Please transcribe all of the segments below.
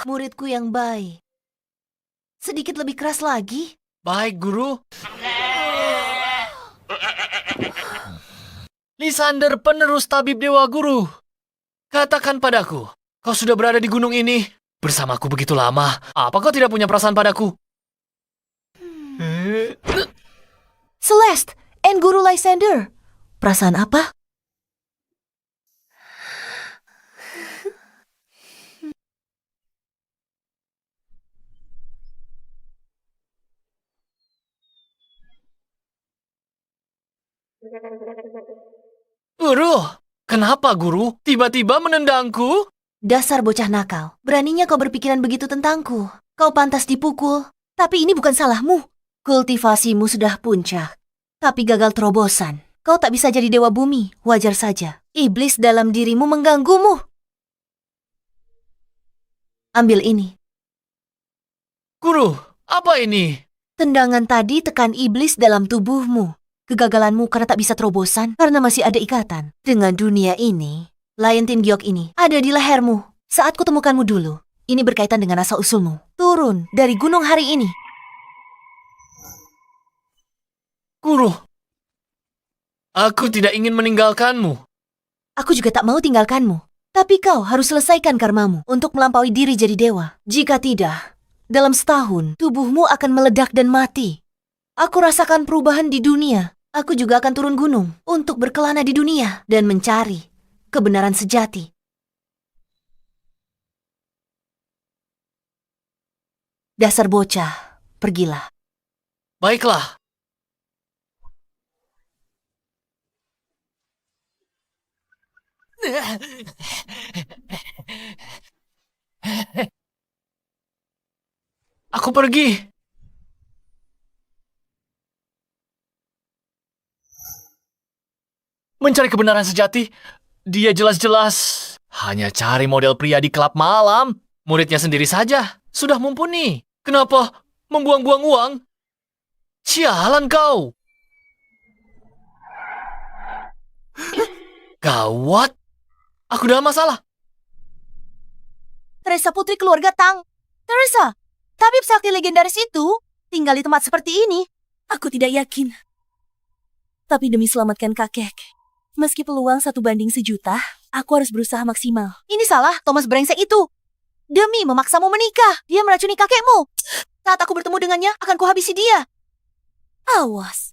Muridku yang baik. Sedikit lebih keras lagi. Baik, Guru. Lysander, penerus tabib Dewa Guru. Katakan padaku, kau sudah berada di gunung ini bersamaku begitu lama. Apa kau tidak punya perasaan padaku? Celeste and Guru Lysander. Perasaan apa? Guru, kenapa Guru tiba-tiba menendangku? Dasar bocah nakal. Beraninya kau berpikiran begitu tentangku. Kau pantas dipukul. Tapi ini bukan salahmu. Kultivasimu sudah puncak. Tapi gagal terobosan. Kau tak bisa jadi dewa bumi. Wajar saja. Iblis dalam dirimu mengganggumu. Ambil ini. Guru, apa ini? Tendangan tadi tekan iblis dalam tubuhmu. Kegagalanmu karena tak bisa terobosan, karena masih ada ikatan dengan dunia ini. Lion Tin Giok ini ada di lehermu. Saat kutemukanmu dulu, ini berkaitan dengan asal-usulmu. Turun dari gunung hari ini. Guru, aku tidak ingin meninggalkanmu. Aku juga tak mau tinggalkanmu. Tapi kau harus selesaikan karmamu untuk melampaui diri jadi dewa. Jika tidak, dalam setahun tubuhmu akan meledak dan mati. Aku rasakan perubahan di dunia. Aku juga akan turun gunung untuk berkelana di dunia dan mencari kebenaran sejati. Dasar bocah, pergilah. Baiklah. Aku pergi. Mencari kebenaran sejati, dia jelas-jelas hanya cari model pria di klub malam. Muridnya sendiri saja sudah mumpuni. Kenapa membuang-buang uang? Sialan kau. Gawat. Aku dalam masalah. Teresa putri keluarga Tang. Teresa, tabib sakti legendaris itu tinggal di tempat seperti ini. Aku tidak yakin. Tapi demi selamatkan kakek, meski peluang 1:1.000.000, aku harus berusaha maksimal. Ini salah Thomas brengsek itu. Demi memaksamu menikah, dia meracuni kakekmu. Saat aku bertemu dengannya, akan kuhabisi dia. Awas.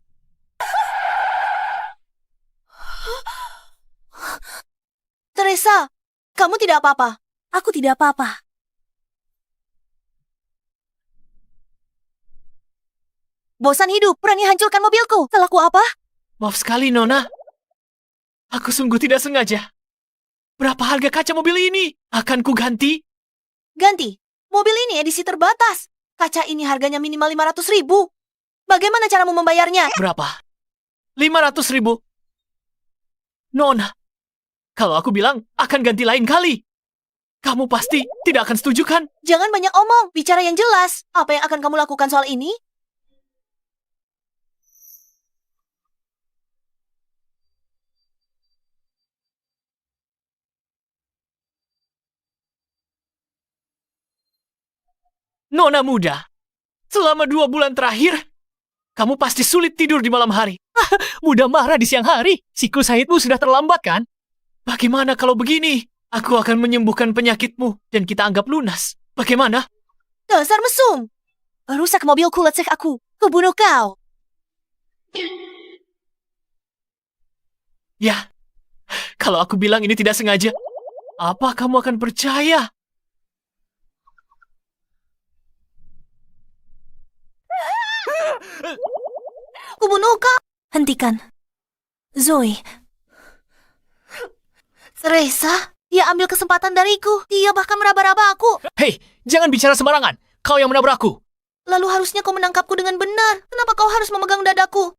Teresa, kamu tidak apa-apa. Aku tidak apa-apa. Bosan hidup, berani hancurkan mobilku. Salahku apa? Maaf sekali, Nona. Aku sungguh tidak sengaja. Berapa harga kaca mobil ini? Akan ku ganti? Ganti. Mobil ini edisi terbatas. Kaca ini harganya minimal 500.000. Bagaimana caramu membayarnya? Berapa? 500.000? Nona, kalau aku bilang akan ganti lain kali, kamu pasti tidak akan setuju kan? Jangan banyak omong, bicara yang jelas. Apa yang akan kamu lakukan soal ini? Nona muda, selama 2 bulan terakhir, kamu pasti sulit tidur di malam hari. Mudah marah di siang hari. Siklus haidmu sudah terlambat kan? Bagaimana kalau begini? Aku akan menyembuhkan penyakitmu dan kita anggap lunas. Bagaimana? Dasar mesum. Rusak mobilku, lecek aku. Kubunuh kau. Ya, kalau aku bilang ini tidak sengaja, apa kamu akan percaya? Kubunuh kau. Hentikan. Zoe, Teresa, dia ambil kesempatan dariku. Dia bahkan meraba-raba aku. Hei, jangan bicara sembarangan. Kau yang menabrakku. Lalu harusnya kau menangkapku dengan benar. Kenapa kau harus memegang dadaku?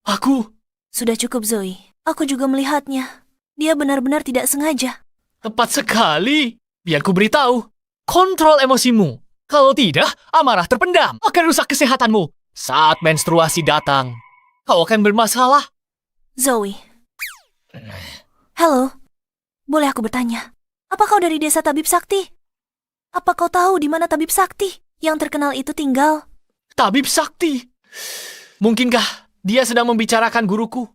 Aku sudah cukup Zoe. Aku juga melihatnya. Dia benar-benar tidak sengaja. tepat sekali. Biar ku beritahu. Kontrol emosimu. Kalau tidak, amarah terpendam akan rusak kesehatanmu. Saat menstruasi datang, kau akan bermasalah. Zoe. Halo. boleh aku bertanya? Apa kau dari desa Tabib Sakti? Apa kau tahu di mana Tabib Sakti yang terkenal itu tinggal? Tabib Sakti. Mungkinkah dia sedang membicarakan guruku?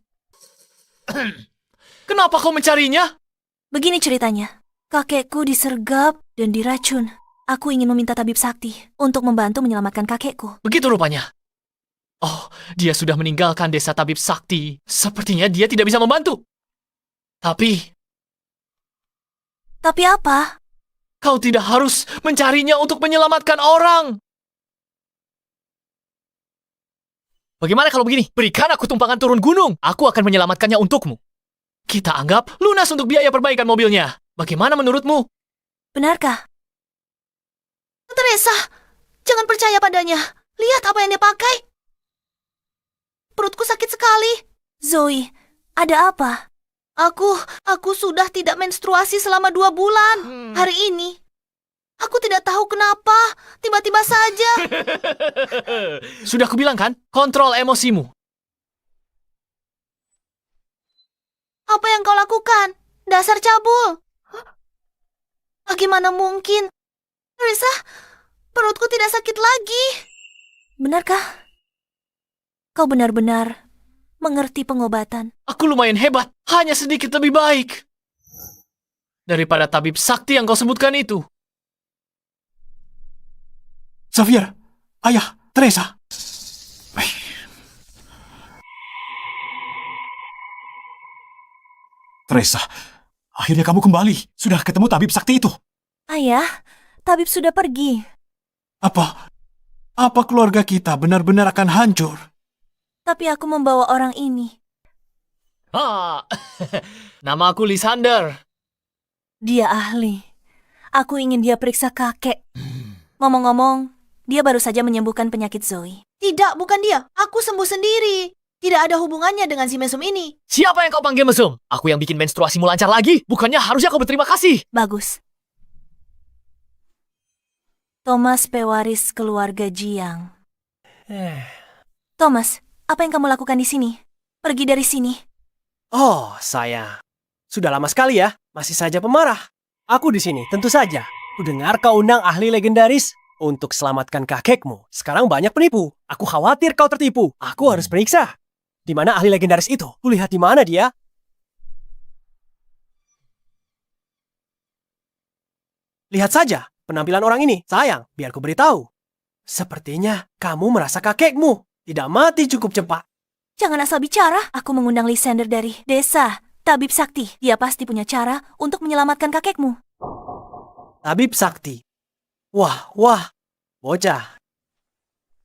Kenapa kau mencarinya? Begini ceritanya. Kakekku disergap dan diracun. Aku ingin meminta Tabib Sakti untuk membantu menyelamatkan kakekku. Begitu rupanya. Oh, dia sudah meninggalkan desa Tabib Sakti. Sepertinya dia tidak bisa membantu. Tapi Tapi apa? kau tidak harus mencarinya untuk menyelamatkan orang. Bagaimana kalau begini? Berikan aku tumpangan turun gunung. Aku akan menyelamatkannya untukmu. Kita anggap lunas untuk biaya perbaikan mobilnya. Bagaimana menurutmu? Benarkah? Teresa, jangan percaya padanya. Lihat apa yang dia pakai. Perutku sakit sekali. Zoe, ada apa? Aku sudah tidak menstruasi selama 2 bulan. Hari ini. Aku tidak tahu kenapa. Tiba-tiba saja. Sudah kubilang kan? Kontrol emosimu. Apa yang kau lakukan? Dasar cabul. Bagaimana mungkin? Teresa, perutku tidak sakit lagi. Benarkah? Kau benar-benar mengerti pengobatan. Aku lumayan hebat. Hanya sedikit lebih baik. Daripada tabib sakti yang kau sebutkan itu. Xavier, ayah, Teresa. Teresa, akhirnya kamu kembali. Sudah ketemu tabib sakti itu. Ayah, tabib sudah pergi. Apa keluarga kita benar-benar akan hancur? Tapi aku membawa orang ini. Nama aku Lysander. Dia ahli. Aku ingin dia periksa kakek. Ngomong-ngomong, dia baru saja menyembuhkan penyakit Zoe. Tidak, bukan dia. Aku sembuh sendiri. Tidak ada hubungannya dengan si mesum ini. Siapa yang kau panggil mesum? Aku yang bikin menstruasimu lancar lagi. Bukannya harusnya kau berterima kasih. Bagus. Thomas pewaris keluarga Jiang. Thomas, apa yang kamu lakukan di sini? Pergi dari sini. Oh, saya. Sudah lama sekali ya, masih saja pemarah. Aku di sini, tentu saja. Kudengar kau undang ahli legendaris untuk selamatkan kakekmu. Sekarang banyak penipu. Aku khawatir kau tertipu. Aku harus periksa. Di mana ahli legendaris itu? Kulihat di mana dia? Lihat saja penampilan orang ini. Sayang, biar ku beritahu. Sepertinya kamu merasa kakekmu tidak mati cukup cepat. Jangan asal bicara. Aku mengundang Lysander dari desa Tabib Sakti. Dia pasti punya cara untuk menyelamatkan kakekmu. Tabib Sakti. Wah, bocah.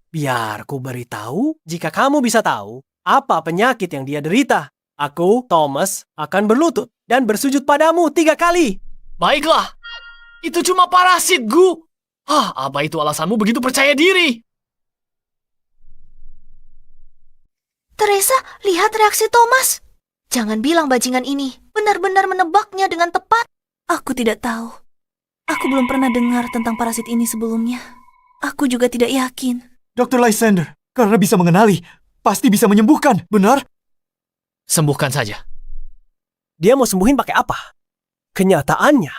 Biar ku beritahu jika kamu bisa tahu apa penyakit yang dia derita. Aku, Thomas, akan berlutut dan bersujud padamu 3 kali. Baiklah. Itu cuma parasit, Gu. Apa itu alasanmu begitu percaya diri? Teresa, lihat reaksi Thomas. Jangan bilang bajingan ini benar-benar menebaknya dengan tepat. Aku tidak tahu. Aku belum pernah dengar tentang parasit ini sebelumnya. Aku juga tidak yakin. Dr. Lysander, karena bisa mengenali, pasti bisa menyembuhkan, benar? Sembuhkan saja. Dia mau sembuhin pakai apa? Kenyataannya,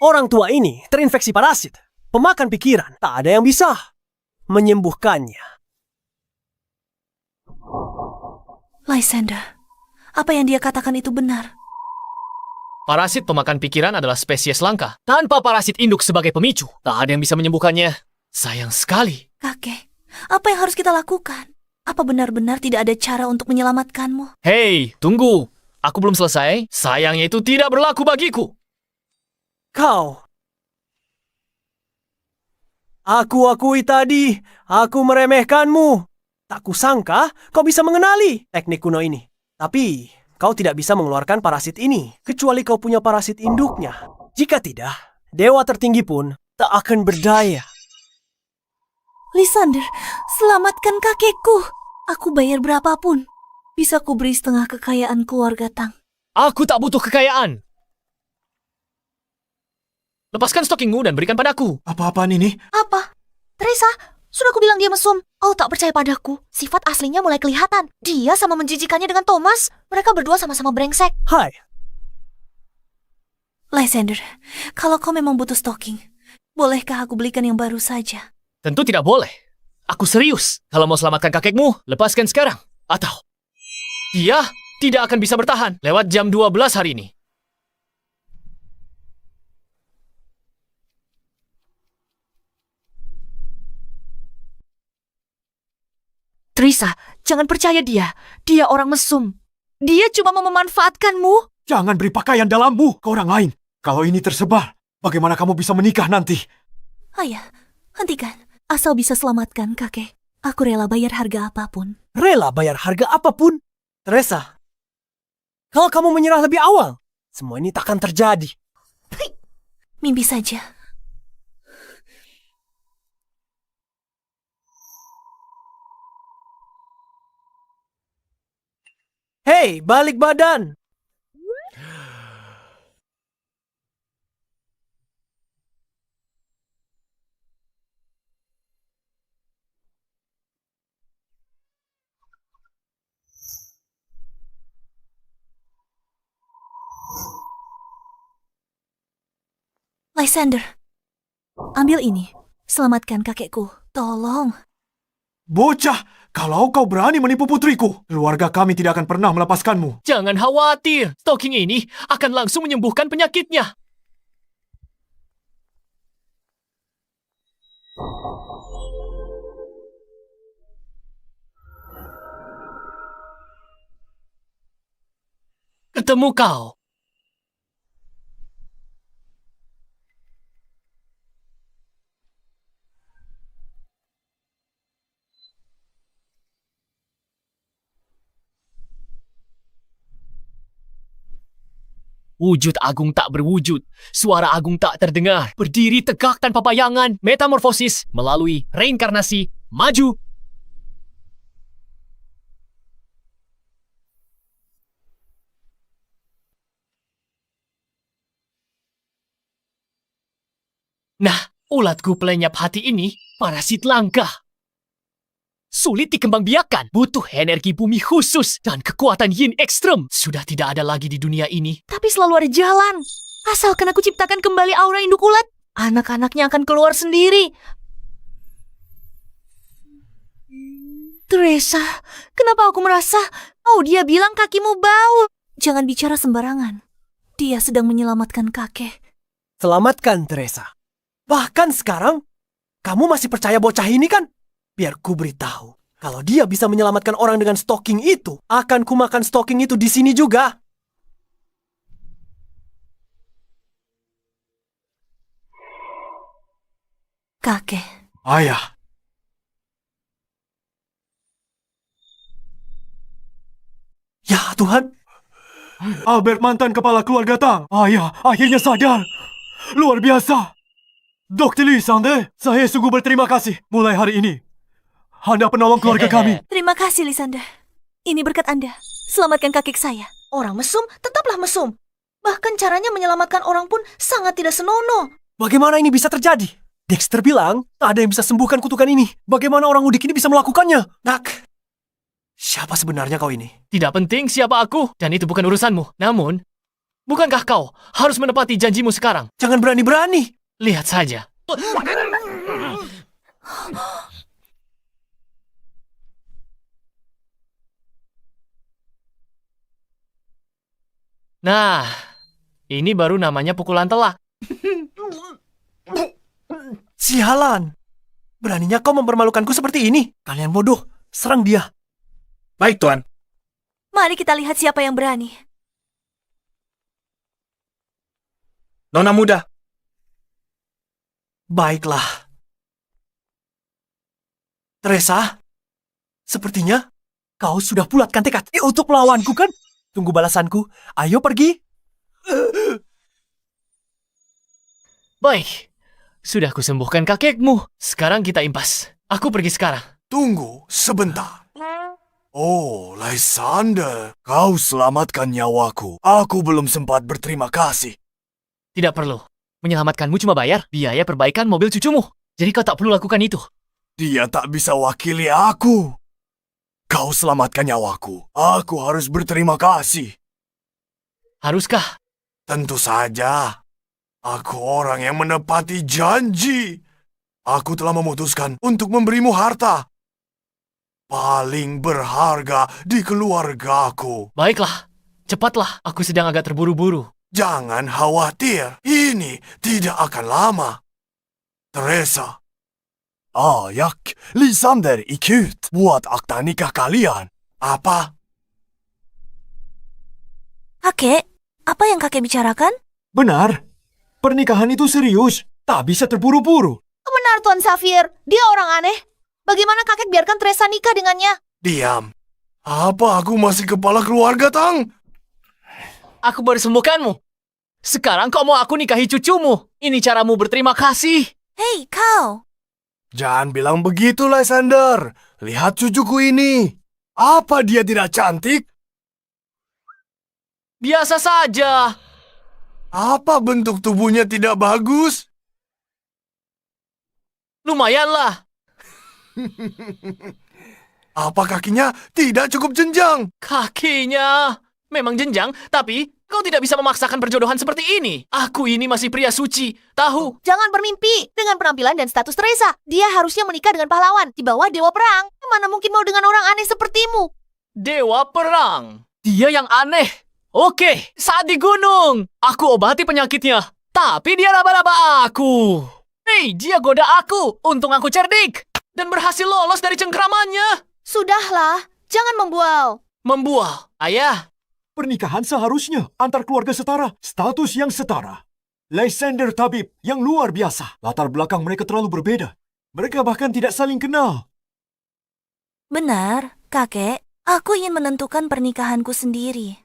orang tua ini terinfeksi parasit. Pemakan pikiran, tak ada yang bisa menyembuhkannya. Lysander, apa yang dia katakan itu benar. Parasit pemakan pikiran adalah spesies langka. Tanpa parasit induk sebagai pemicu, tak ada yang bisa menyembuhkannya. Sayang sekali. Kakek, apa yang harus kita lakukan? Apa benar-benar tidak ada cara untuk menyelamatkanmu? Hei, tunggu. Aku belum selesai. Sayangnya itu tidak berlaku bagiku. Kau. Aku akui tadi, aku meremehkanmu. Tak kusangka kau bisa mengenali teknik kuno ini. Tapi, kau tidak bisa mengeluarkan parasit ini, kecuali kau punya parasit induknya. Jika tidak, dewa tertinggi pun tak akan berdaya. Lysander, selamatkan kakekku. Aku bayar berapapun. Bisa ku beri setengah kekayaan keluarga Tang. Aku tak butuh kekayaan. Lepaskan stockingmu dan berikan padaku. Apa-apaan ini? Apa? Teresa, sudah aku bilang dia mesum. Kau tak percaya padaku. Sifat aslinya mulai kelihatan. Dia sama menjijikannya dengan Thomas. Mereka berdua sama-sama brengsek. Hai. Lysander, kalau kau memang butuh stocking, bolehkah aku belikan yang baru saja? Tentu tidak boleh. Aku serius. Kalau mau selamatkan kakekmu, lepaskan sekarang. Atau dia tidak akan bisa bertahan lewat jam 12 hari ini. Trisa, jangan percaya dia. Dia orang mesum. Dia cuma mau memanfaatkanmu. Jangan beri pakaian dalammu ke orang lain. Kalau ini tersebar, bagaimana kamu bisa menikah nanti? Ayah, hentikan. Asal bisa selamatkan kakek, aku rela bayar harga apapun. Rela bayar harga apapun? Teresa, kalau kamu menyerah lebih awal, semua ini takkan terjadi. Mimpi saja. Hei, balik badan! Lysander, ambil ini. Selamatkan kakekku. Tolong. Bocah, kalau kau berani menipu putriku, keluarga kami tidak akan pernah melepaskanmu. Jangan khawatir. Stocking ini akan langsung menyembuhkan penyakitnya. Ketemu kau. Wujud agung tak berwujud, suara agung tak terdengar, berdiri tegak tanpa bayangan, metamorfosis melalui reinkarnasi, maju. Nah, ulatku pelenyap hati ini, parasit langka. Sulit dikembangbiakan, butuh energi bumi khusus dan kekuatan yin ekstrem. Sudah tidak ada lagi di dunia ini. Tapi selalu ada jalan. Asalkan aku ciptakan kembali aura induk ulat, anak-anaknya akan keluar sendiri. Teresa, kenapa aku merasa, dia bilang kakimu bau. Jangan bicara sembarangan. Dia sedang menyelamatkan kakek. Selamatkan, Teresa. Bahkan sekarang, kamu masih percaya bocah ini kan? Biar ku beritahu, kalau dia bisa menyelamatkan orang dengan stocking itu, akan ku makan stocking itu di sini juga. Kakek. Ayah, Ya Tuhan, Albert mantan kepala keluarga Tang. Ayah, akhirnya sadar. Luar biasa. Dr. Lysander, saya sungguh berterima kasih. Mulai hari ini, Anda penolong keluarga kami. Terima kasih, Lysander. Ini berkat Anda. Selamatkan kakek saya. Orang mesum tetaplah mesum. Bahkan caranya menyelamatkan orang pun sangat tidak senonoh. bagaimana ini bisa terjadi? Dexter bilang, tak ada yang bisa sembuhkan kutukan ini. Bagaimana orang udik ini bisa melakukannya? Nak, siapa sebenarnya kau ini? Tidak penting siapa aku, dan itu bukan urusanmu. Namun, bukankah kau harus menepati janjimu sekarang? Jangan berani-berani. Lihat saja. Nah, ini baru namanya pukulan telak. Sialan. Beraninya kau mempermalukanku seperti ini. Kalian bodoh. Serang dia. Baik, Tuan. Mari kita lihat siapa yang berani. Nona muda, Baiklah. Teresa, sepertinya kau sudah bulatkan tekad untuk melawanku kan? Tunggu balasanku. Ayo pergi. Baik, sudah kusembuhkan kakekmu. Sekarang kita impas. Aku pergi sekarang. Tunggu sebentar. Oh, Lysander, kau selamatkan nyawaku. Aku belum sempat berterima kasih. Tidak perlu. Menyelamatkanmu cuma bayar biaya perbaikan mobil cucumu. Jadi kau tak perlu lakukan itu. Dia tak bisa wakili aku. Kau selamatkan nyawaku. Aku harus berterima kasih. Haruskah? Tentu saja. Aku orang yang menepati janji. Aku telah memutuskan untuk memberimu harta. Paling berharga di keluargaku. Baiklah, cepatlah. Aku sedang agak terburu-buru. Jangan khawatir, ini tidak akan lama. Teresa. Ayak, Lysander ikut buat akta nikah kalian. Apa? Kakek, apa yang kakek bicarakan? Benar. Pernikahan itu serius. Tak bisa terburu-buru. Benar, Tuan Xavier. Dia orang aneh. Bagaimana kakek biarkan Teresa nikah dengannya? Diam. Apa aku masih kepala keluarga, Tang? Aku baru sembuhkanmu. Sekarang kau mau aku nikahi cucumu. Ini caramu berterima kasih. Hei, kau. Jangan bilang begitu, Lysander. Lihat cucuku ini. Apa dia tidak cantik? Biasa saja. Apa bentuk tubuhnya tidak bagus? Lumayanlah. Apa kakinya tidak cukup jenjang? Kakinya memang jenjang, tapi kau tidak bisa memaksakan perjodohan seperti ini. Aku ini masih pria suci. Tahu? Jangan bermimpi dengan penampilan dan status Teresa. Dia harusnya menikah dengan pahlawan di bawah dewa perang. Mana mungkin mau dengan orang aneh sepertimu? Dewa perang. Dia yang aneh. Oke, saat di gunung, aku obati penyakitnya. Tapi dia raba-raba aku. Hei, dia goda aku. Untung aku cerdik. Dan berhasil lolos dari cengkramannya. Sudahlah, jangan membual. Membual. Ayah, Pernikahan seharusnya antar keluarga setara. Status yang setara. Lysander tabib yang luar biasa. Latar belakang mereka terlalu berbeda. Mereka bahkan tidak saling kenal. Benar, kakek. Aku ingin menentukan pernikahanku sendiri.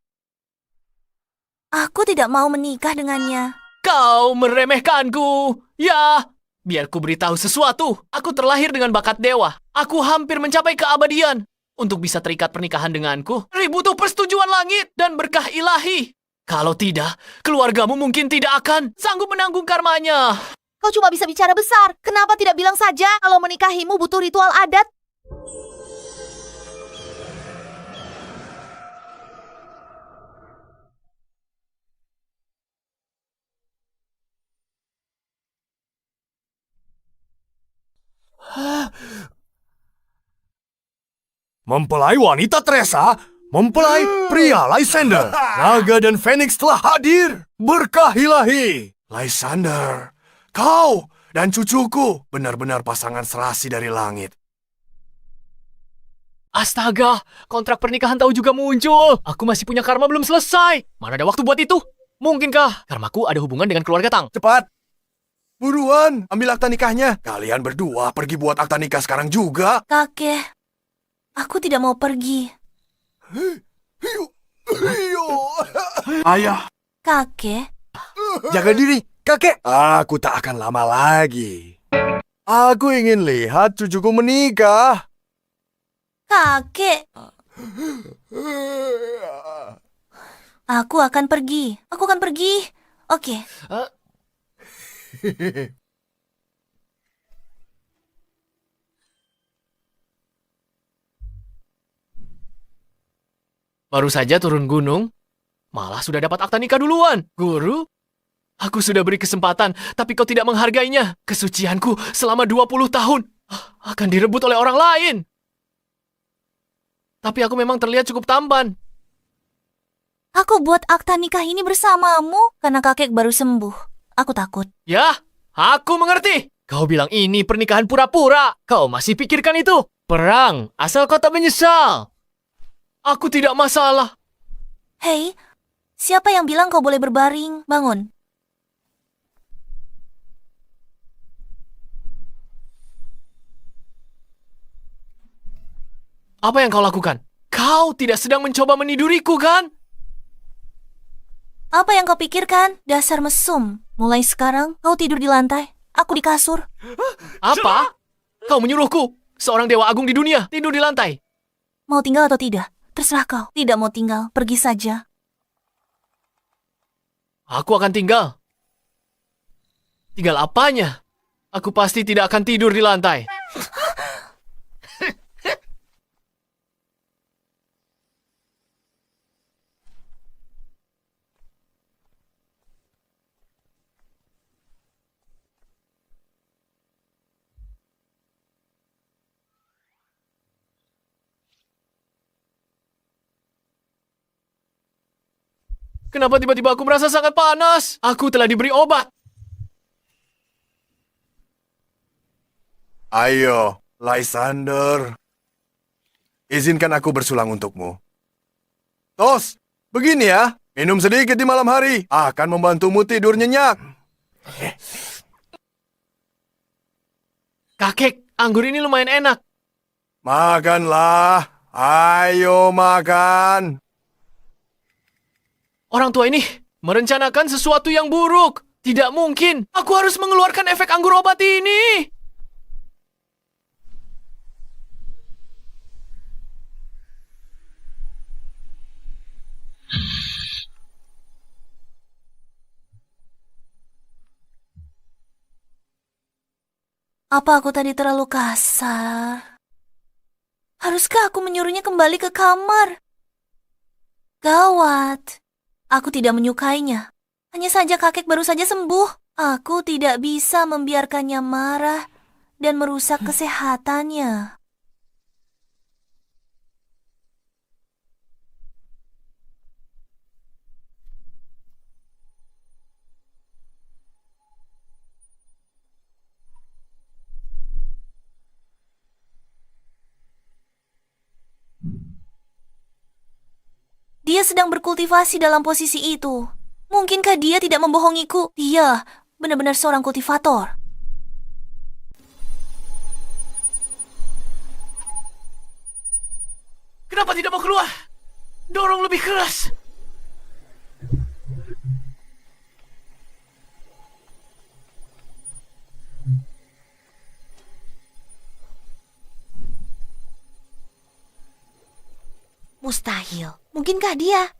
Aku tidak mau menikah dengannya. kau meremehkanku. Ya, biar ku beritahu sesuatu. Aku terlahir dengan bakat dewa. Aku hampir mencapai keabadian. Untuk bisa terikat pernikahan denganku, butuh persetujuan langit dan berkah ilahi. Kalau tidak, keluargamu mungkin tidak akan sanggup menanggung karmanya. Kau cuma bisa bicara besar. Kenapa tidak bilang saja kalau menikahimu butuh ritual adat? Mempelai wanita Teresa, mempelai pria Lysander. Naga dan Phoenix telah hadir. Berkah ilahi. Lysander, kau dan cucuku benar-benar pasangan serasi dari langit. Astaga, kontrak pernikahan tahu juga muncul. Aku masih punya karma belum selesai. Mana ada waktu buat itu? Mungkinkah karmaku ada hubungan dengan keluarga Tang? Cepat. Buruan, ambil akta nikahnya. Kalian berdua pergi buat akta nikah sekarang juga. Kakek, aku tidak mau pergi. Ayah, Kakek, jaga diri, kakek. Aku tak akan lama lagi. Aku ingin lihat cucuku menikah. kakek. Aku akan pergi. Aku akan pergi. Oke. Baru saja turun gunung, malah sudah dapat akta nikah duluan. Guru, aku sudah beri kesempatan, tapi kau tidak menghargainya. Kesucianku selama 20 tahun akan direbut oleh orang lain. Tapi aku memang terlihat cukup tampan. Aku buat akta nikah ini bersamamu karena kakek baru sembuh. Aku takut. Ya, aku mengerti. Kau bilang ini pernikahan pura-pura. Kau masih pikirkan itu. Perang, asal kau tak menyesal. Aku tidak masalah. Hei, siapa yang bilang kau boleh berbaring? Bangun. Apa yang kau lakukan? Kau tidak sedang mencoba meniduriku, kan? Apa yang kau pikirkan? Dasar mesum. Mulai sekarang, kau tidur di lantai. Aku di kasur. Apa? Kau menyuruhku, seorang dewa agung di dunia, tidur di lantai. Mau tinggal atau tidak? Terserah kau. Tidak mau tinggal, pergi saja. Aku akan tinggal. Tinggal apanya? Aku pasti tidak akan tidur di lantai. Kenapa tiba-tiba aku merasa sangat panas? Aku telah diberi obat. Ayo, Lysander. Izinkan aku bersulang untukmu. Tos, begini ya. Minum sedikit di malam hari akan membantumu tidur nyenyak. Kakek, anggur ini lumayan enak. Makanlah. Ayo makan. Orang tua ini merencanakan sesuatu yang buruk. Tidak mungkin. Aku harus mengeluarkan efek anggur obat ini. Apa aku tadi terlalu kasar? Haruskah aku menyuruhnya kembali ke kamar? Gawat. Aku tidak menyukainya. Hanya saja kakek baru saja sembuh. Aku tidak bisa membiarkannya marah dan merusak kesehatannya. Dia sedang berkultivasi dalam posisi itu. Mungkinkah dia tidak membohongiku? Dia benar-benar seorang kultivator. Kenapa tidak mau keluar? Dorong lebih keras. Mustahil. Mungkinkah dia?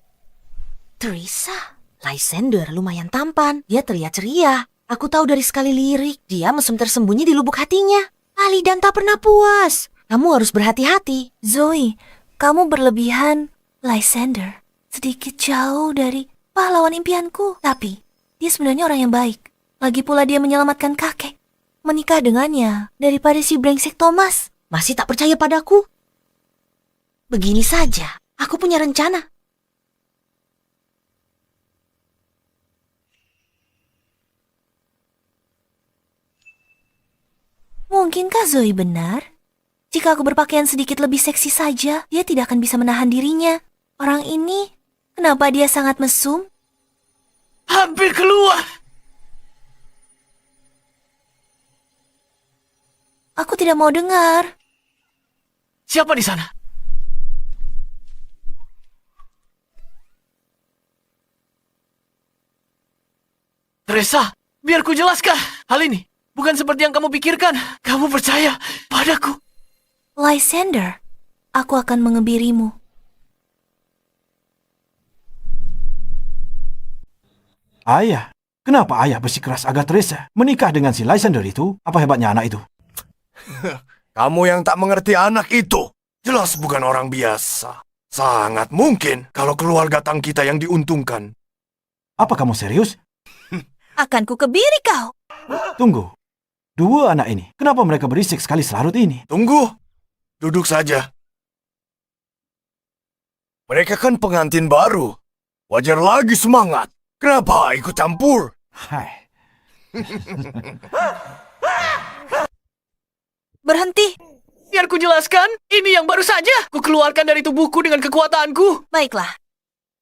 Teresa, Lysander lumayan tampan. Dia terlihat ceria. Aku tahu dari sekali lirik, dia mesum tersembunyi di lubuk hatinya. Ali dan tak pernah puas. Kamu harus berhati-hati. Zoe, kamu berlebihan. Lysander sedikit jauh dari pahlawan impianku. Tapi, dia sebenarnya orang yang baik. Lagi pula dia menyelamatkan kakek. Menikah dengannya daripada si brengsek Thomas. Masih tak percaya padaku? Begini saja, aku punya rencana. Mungkinkah Zoe benar? Jika aku berpakaian sedikit lebih seksi saja, dia tidak akan bisa menahan dirinya. Orang ini, kenapa dia sangat mesum? Hampir keluar. Aku tidak mau dengar. Siapa di sana? Teresa, biar ku jelaskan. Hal ini bukan seperti yang kamu pikirkan. Kamu percaya padaku. Lysander, aku akan mengebirimu. Ayah, kenapa ayah bersikeras agar Teresa menikah dengan si Lysander itu? Apa hebatnya anak itu? Kamu yang tak mengerti anak itu. Jelas bukan orang biasa. Sangat mungkin kalau keluarga Tang kita yang diuntungkan. Apa kamu serius? Akan ku kebiri kau. Tunggu. Dua anak ini, kenapa mereka berisik sekali selarut ini? Tunggu. Duduk saja. Mereka kan pengantin baru. Wajar lagi semangat. Kenapa ikut campur? Hai. Berhenti. Biar ku jelaskan. Ini yang baru saja ku keluarkan dari tubuhku dengan kekuatanku. Baiklah.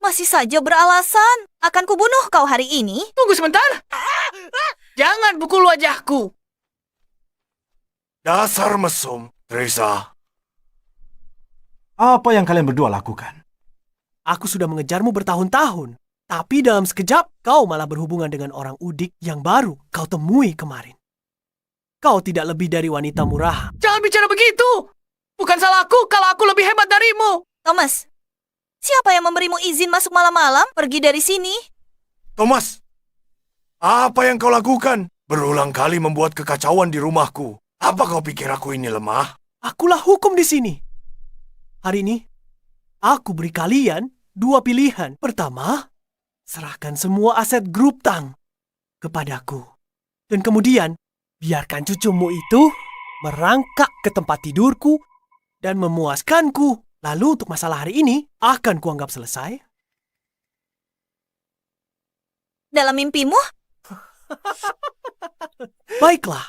Masih saja beralasan. Akan kubunuh kau hari ini. Tunggu sebentar. Jangan pukul wajahku. Dasar mesum, Teresa. Apa yang kalian berdua lakukan? Aku sudah mengejarmu bertahun-tahun. Tapi dalam sekejap, kau malah berhubungan dengan orang udik yang baru kau temui kemarin. Kau tidak lebih dari wanita murahan. Jangan bicara begitu. Bukan salahku kalau aku lebih hebat darimu. Thomas, siapa yang memberimu izin masuk malam-malam? Pergi dari sini. Thomas, apa yang kau lakukan? Berulang kali membuat kekacauan di rumahku. Apa kau pikir aku ini lemah? Akulah hukum di sini. Hari ini, aku beri kalian dua pilihan. Pertama, serahkan semua aset grup Tang kepadaku. Dan kemudian, biarkan cucumu itu merangkak ke tempat tidurku dan memuaskanku. Lalu untuk masalah hari ini, akan kuanggap selesai. Dalam mimpimu? Baiklah,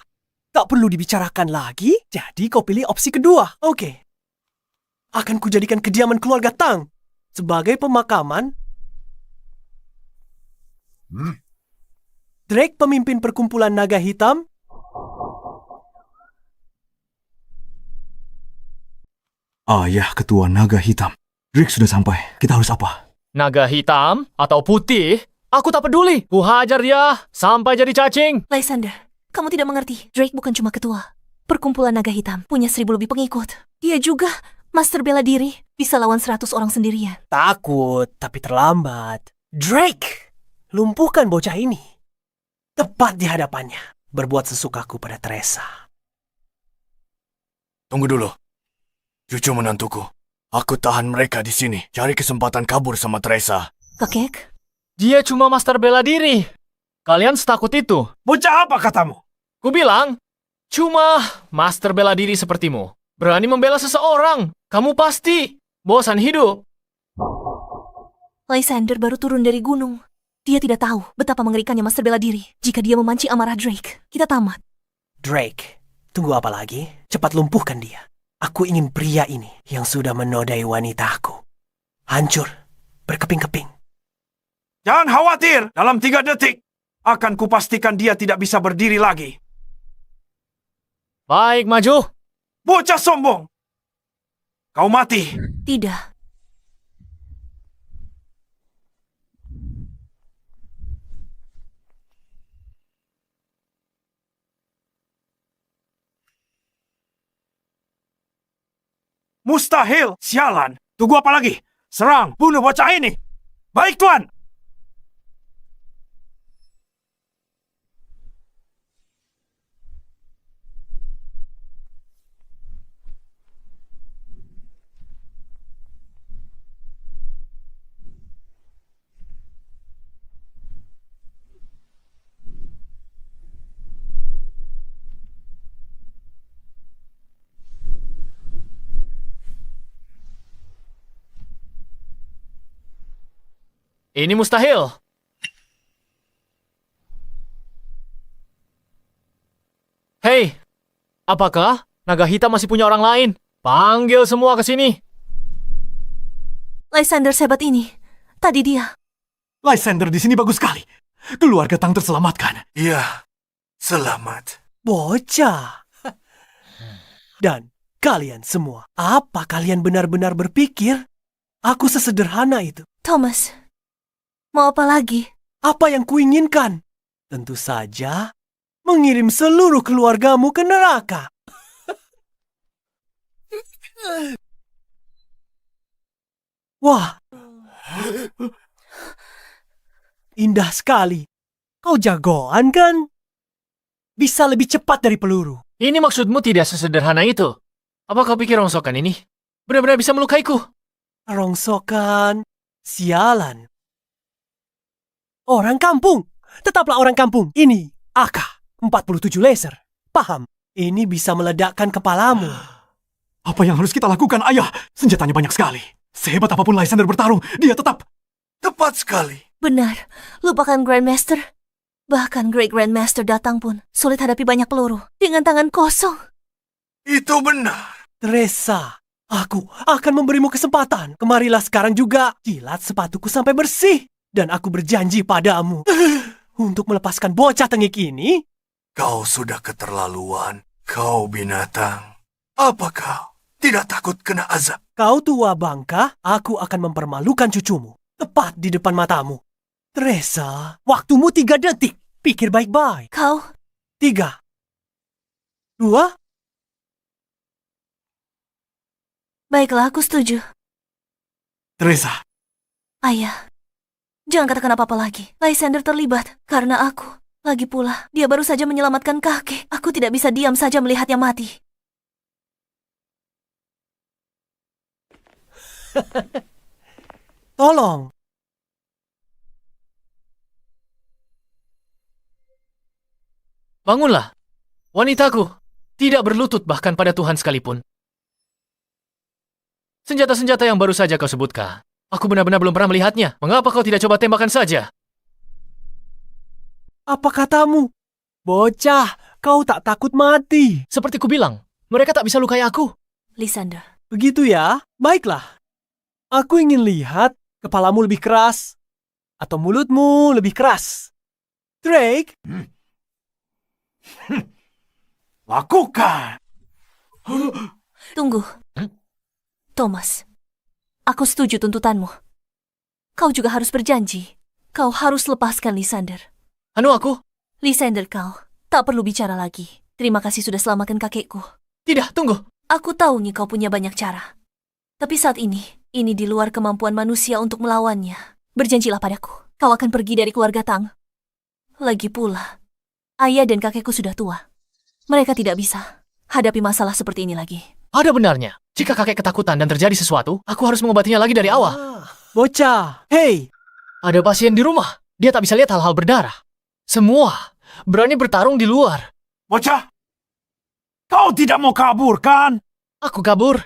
tak perlu dibicarakan lagi, jadi kau pilih opsi kedua. Oke. Akan kujadikan kediaman keluarga Tang sebagai pemakaman. Drake pemimpin perkumpulan naga hitam. Ayah ketua naga hitam. Drake sudah sampai. Kita harus apa? Naga hitam atau putih? Aku tak peduli. Ku hajar dia sampai jadi cacing. Lysander, kamu tidak mengerti. Drake bukan cuma ketua. Perkumpulan naga hitam punya 1.000 lebih pengikut. Dia juga master bela diri. Bisa lawan 100 orang sendirian. Takut, tapi terlambat. Drake, lumpuhkan bocah ini. Tepat di hadapannya. Berbuat sesukaku pada Teresa. Tunggu dulu. Cucu menantuku. Aku tahan mereka di sini. Cari kesempatan kabur sama Teresa. Kakek, Dia cuma master bela diri. Kalian setakut itu? Bocah apa katamu? Ku bilang, cuma master bela diri sepertimu. Berani membela seseorang. Kamu pasti bosan hidup. Lysander baru turun dari gunung. Dia tidak tahu betapa mengerikannya master bela diri. Jika dia memancing amarah Drake, kita tamat. Drake, tunggu apa lagi? Cepat lumpuhkan dia. Aku ingin pria ini yang sudah menodai wanitaku. Hancur, berkeping-keping. Jangan khawatir, dalam 3 detik akan kupastikan dia tidak bisa berdiri lagi. Baik, maju. Bocah sombong! Kau mati. Tidak. Mustahil, sialan. Tunggu apa lagi? Serang, bunuh bocah ini. Baik, Tuan. Ini mustahil. Hei, apakah naga hitam masih punya orang lain? Panggil semua ke sini. Lysander sehebat ini. Tadi dia. Lysander di sini bagus sekali. Keluarga Tang terselamatkan. Iya, selamat. Bocah. Dan kalian semua, apa kalian benar-benar berpikir aku sesederhana itu? Thomas, mau apa lagi? Apa yang kuinginkan? Tentu saja mengirim seluruh keluargamu ke neraka. Wah, indah sekali. Kau jagoan kan? Bisa lebih cepat dari peluru. Ini maksudmu tidak sesederhana itu. Apa kau pikir rongsokan ini benar-benar bisa melukaiku? Rongsokan, sialan. Orang kampung, tetaplah orang kampung. Ini AK-47 laser. Paham? Ini bisa meledakkan kepalamu. Apa yang harus kita lakukan, Ayah? Senjatanya banyak sekali. Sehebat apapun Lysander bertarung, dia tetap... Tepat sekali. Benar, lupakan Grandmaster. Bahkan Great Grandmaster datang pun sulit hadapi banyak peluru dengan tangan kosong. Itu benar. Teresa, aku akan memberimu kesempatan. Kemarilah sekarang juga. Jilat sepatuku sampai bersih. Dan aku berjanji padamu untuk melepaskan bocah tengik ini. Kau sudah keterlaluan. Kau binatang. Apa kau tidak takut kena azab? Kau tua bangka, aku akan mempermalukan cucumu. Tepat di depan matamu. Teresa, waktumu 3 detik. Pikir baik-baik. Kau, 3, 2, baiklah aku setuju. Teresa, Ayah, jangan katakan apa-apa lagi. Lysander terlibat karena aku. Lagi pula, dia baru saja menyelamatkan kakek. Aku tidak bisa diam saja melihatnya mati. tolong. Bangunlah. Wanitaku tidak berlutut bahkan pada Tuhan sekalipun. Senjata-senjata yang baru saja kau sebutkan. Aku benar-benar belum pernah melihatnya. Mengapa kau tidak coba tembakan saja? Apa katamu? Bocah, kau tak takut mati. Seperti kubilang, mereka tak bisa lukai aku. Lysander, Begitu ya? Baiklah. Aku ingin lihat kepalamu lebih keras atau mulutmu lebih keras. Drake, Lakukan. tunggu. Thomas, aku setuju tuntutanmu. Kau juga harus berjanji. Kau harus lepaskan Lysander. Anu aku? Lysander, kau tak perlu bicara lagi. Terima kasih sudah selamatkan kakekku. Tidak, tunggu. Aku tahu nih kau punya banyak cara. Tapi saat ini di luar kemampuan manusia untuk melawannya. Berjanjilah padaku, kau akan pergi dari keluarga Tang. Lagi pula, ayah dan kakekku sudah tua. Mereka tidak bisa hadapi masalah seperti ini lagi. Ada benarnya. Jika kakek ketakutan dan terjadi sesuatu, aku harus mengobatinya lagi dari awal. bocah, hei, Ada pasien di rumah. Dia tak bisa lihat hal-hal berdarah. Semua berani bertarung di luar. Bocah, kau tidak mau kabur, kan? Aku kabur.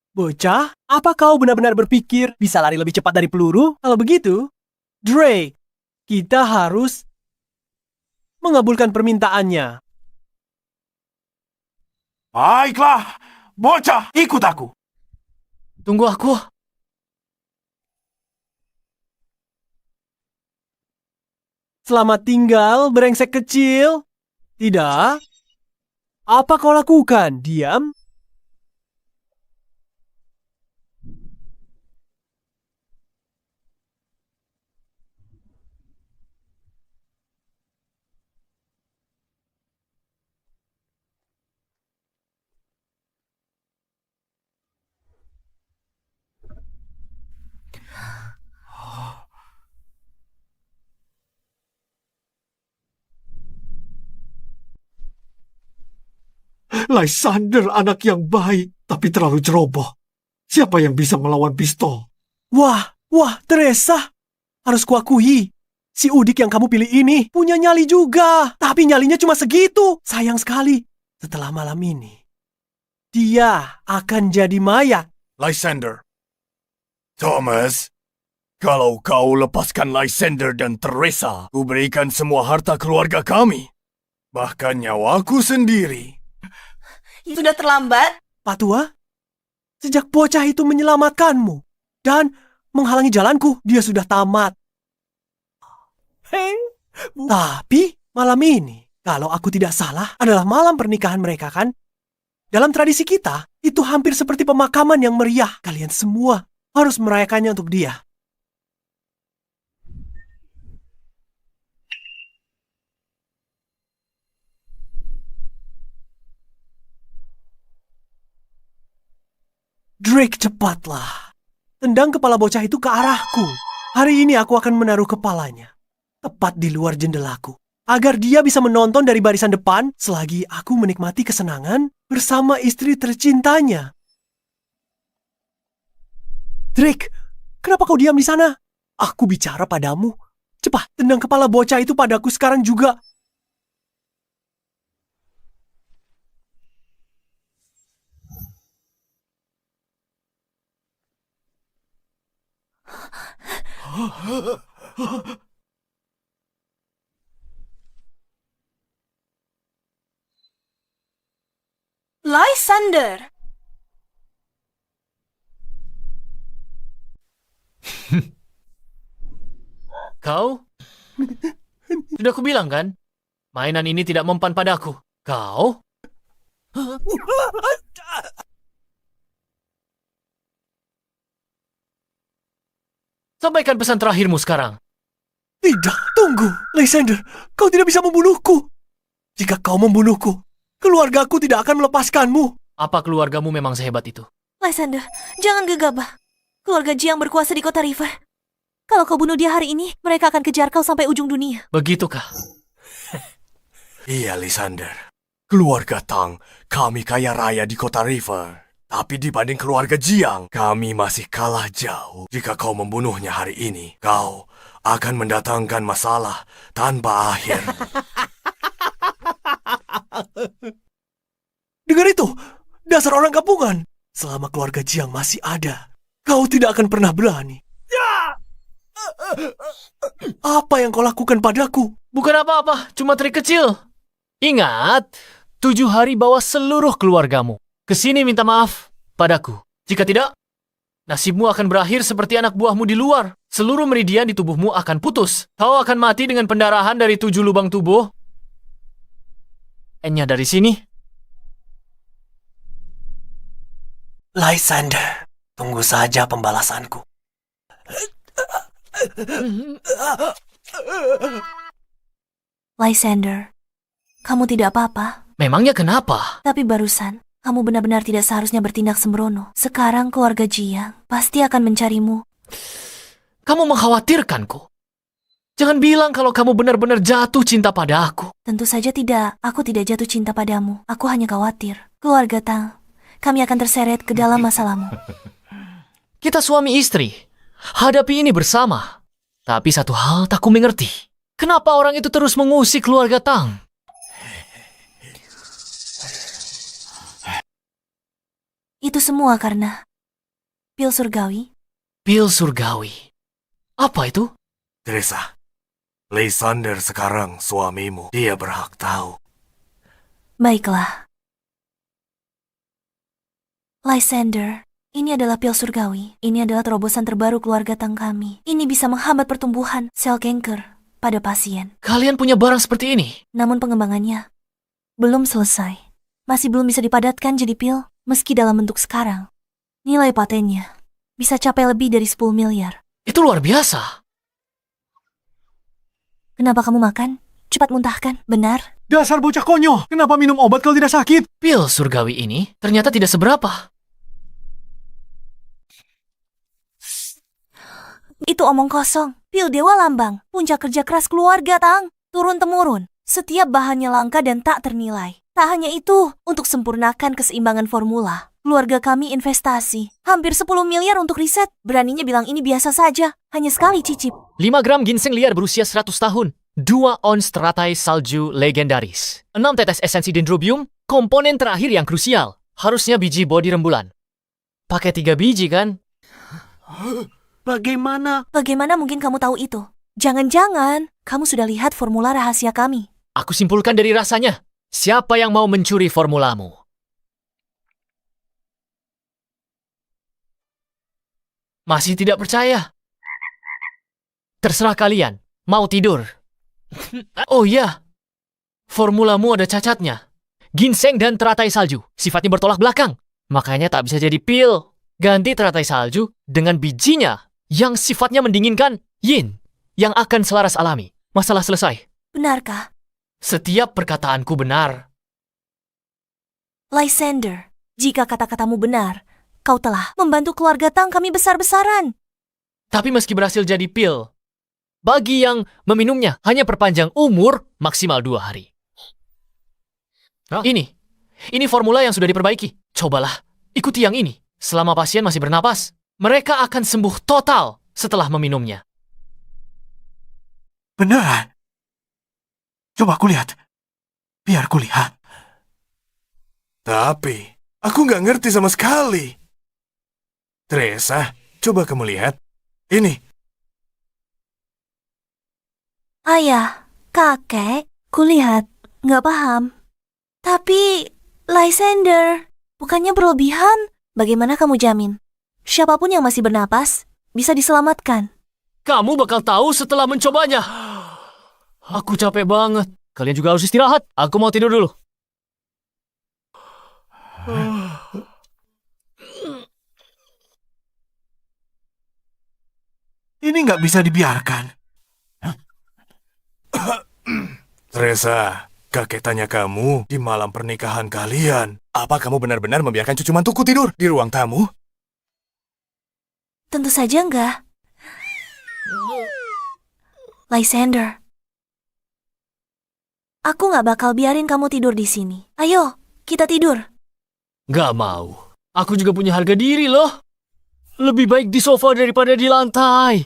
bocah, apa kau benar-benar berpikir bisa lari lebih cepat dari peluru? Kalau begitu, Drake, kita harus mengabulkan permintaannya. Baiklah, bocah, ikut aku. Tunggu aku. Selamat tinggal, brengsek kecil. Tidak. Apa kau lakukan? Diam. Lysander anak yang baik, tapi terlalu ceroboh. Siapa yang bisa melawan pistol? Wah, Teresa. Harus kuakui, si Udik yang kamu pilih ini punya nyali juga. Tapi nyalinya cuma segitu. Sayang sekali. Setelah malam ini, dia akan jadi mayat. Lysander. Thomas, kalau kau lepaskan Lysander dan Teresa, ku berikan semua harta keluarga kami. Bahkan nyawaku sendiri. Sudah terlambat? Pak Tua, sejak bocah itu menyelamatkanmu dan menghalangi jalanku, dia sudah tamat. Tapi malam ini, kalau aku tidak salah, adalah malam pernikahan mereka, kan? Dalam tradisi kita, itu hampir seperti pemakaman yang meriah. Kalian semua harus merayakannya untuk dia. Drake, cepatlah. Tendang kepala bocah itu ke arahku. Hari ini aku akan menaruh kepalanya tepat di luar jendelaku, agar dia bisa menonton dari barisan depan selagi aku menikmati kesenangan bersama istri tercintanya. Drake, kenapa kau diam di sana? Aku bicara padamu. Cepat, tendang kepala bocah itu padaku sekarang juga. Lysander! Kau? Sudah kubilang kan? Mainan ini tidak mempan padaku. Kau? Sampaikan pesan terakhirmu sekarang. Tidak, tunggu. Lysander, kau tidak bisa membunuhku. Jika kau membunuhku, keluargaku tidak akan melepaskanmu. Apa keluargamu memang sehebat itu? Lysander, jangan gegabah. Keluarga Jiang berkuasa di kota River. Kalau kau bunuh dia hari ini, mereka akan kejar kau sampai ujung dunia. Begitukah? Iya, Lysander. Keluarga Tang, kami kaya raya di kota River. Tapi dibanding keluarga Jiang, kami masih kalah jauh. Jika kau membunuhnya hari ini, kau akan mendatangkan masalah tanpa akhir. Dengar itu, dasar orang kampungan. Selama keluarga Jiang masih ada, kau tidak akan pernah berani. Apa yang kau lakukan padaku? Bukan apa-apa, cuma trik kecil. Ingat, 7 hari bawa seluruh keluargamu. Kesini minta maaf padaku. Jika tidak, nasibmu akan berakhir seperti anak buahmu di luar. Seluruh meridian di tubuhmu akan putus. Kau akan mati dengan pendarahan dari 7 lubang tubuh. N-nya dari sini. Lysander, tunggu saja pembalasanku. Lysander, kamu tidak apa-apa. Memangnya kenapa? Tapi barusan, kamu benar-benar tidak seharusnya bertindak sembrono. Sekarang keluarga Jiang pasti akan mencarimu. Kamu mengkhawatirkanku. Jangan bilang kalau kamu benar-benar jatuh cinta pada aku. Tentu saja tidak, aku tidak jatuh cinta padamu. Aku hanya khawatir. Keluarga Tang, kami akan terseret ke dalam masalahmu. Kita suami istri. Hadapi ini bersama. Tapi satu hal tak ku mengerti. Kenapa orang itu terus mengusik keluarga Tang? Itu semua karena pil surgawi. Pil surgawi. Apa itu? Teresa, Lysander sekarang suamimu. Dia berhak tahu. Baiklah. Lysander, ini adalah pil surgawi. Ini adalah terobosan terbaru keluarga Tang kami. Ini bisa menghambat pertumbuhan sel kanker pada pasien. Kalian punya barang seperti ini? Namun pengembangannya belum selesai. Masih belum bisa dipadatkan jadi pil, meski dalam bentuk sekarang. Nilai patennya bisa capai lebih dari 10 miliar. Itu luar biasa. Kenapa kamu makan? Cepat muntahkan, benar? Dasar bocah konyol. Kenapa minum obat kalau tidak sakit? Pil surgawi ini ternyata tidak seberapa. Itu omong kosong. Pil Dewa Lambang, puncak kerja keras keluarga Tang. Turun-temurun. Setiap bahannya langka dan tak ternilai. Tak hanya itu, untuk sempurnakan keseimbangan formula, keluarga kami investasi. Hampir 10 miliar untuk riset. Beraninya bilang ini biasa saja. Hanya sekali cicip. 5 gram ginseng liar berusia 100 tahun. 2 ons teratai salju legendaris. 6 tetes esensi dendrobium, komponen terakhir yang krusial. Harusnya biji bodi rembulan. Pakai 3 biji kan? Bagaimana mungkin kamu tahu itu? Jangan-jangan kamu sudah lihat formula rahasia kami. Aku simpulkan dari rasanya. Siapa yang mau mencuri formulamu? Masih tidak percaya? Terserah kalian. Mau tidur? Oh iya. Formulamu ada cacatnya. Ginseng dan teratai salju. Sifatnya bertolak belakang. Makanya tak bisa jadi pil. Ganti teratai salju dengan bijinya yang sifatnya mendinginkan yin. Yang akan selaras alami. Masalah selesai. Benarkah? Setiap perkataanku benar. Lysander, jika kata-katamu benar, kau telah membantu keluarga Tang kami besar-besaran. Tapi meski berhasil jadi pil, bagi yang meminumnya hanya perpanjang umur maksimal 2 hari. Ini formula yang sudah diperbaiki. Cobalah, ikuti yang ini. Selama pasien masih bernapas, mereka akan sembuh total setelah meminumnya. Benar. Coba aku lihat. Biar ku lihat. Tapi, aku nggak ngerti sama sekali. Teresa, coba kamu lihat. Ini. Ayah, kakek, kulihat, nggak paham. Tapi, Lysander, bukannya berlebihan? Bagaimana kamu jamin? Siapapun yang masih bernapas, bisa diselamatkan. Kamu bakal tahu setelah mencobanya. Aku capek banget. Kalian juga harus istirahat. Aku mau tidur dulu. Ini nggak bisa dibiarkan. Teresa, kakek tanya kamu di malam pernikahan kalian. Apa kamu benar-benar membiarkan cucu mantuku tidur di ruang tamu? Tentu saja enggak. Lysander, aku nggak bakal biarin kamu tidur di sini. Ayo, kita tidur. Gak mau. Aku juga punya harga diri loh. Lebih baik di sofa daripada di lantai.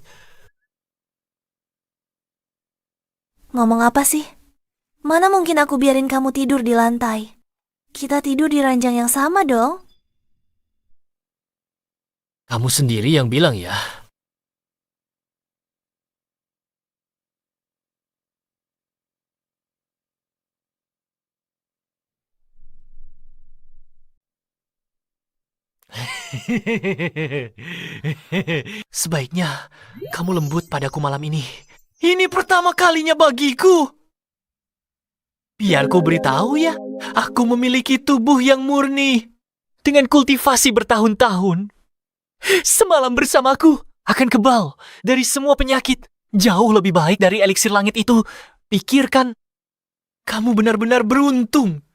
Ngomong apa sih? Mana mungkin aku biarin kamu tidur di lantai? Kita tidur di ranjang yang sama dong. Kamu sendiri yang bilang ya. Sebaiknya kamu lembut padaku malam ini. Ini pertama kalinya bagiku. Biar ku beritahu ya, aku memiliki tubuh yang murni. Dengan kultivasi bertahun-tahun. Semalam bersamaku akan kebal dari semua penyakit. Jauh lebih baik dari eliksir langit itu. Pikirkan, kamu benar-benar beruntung.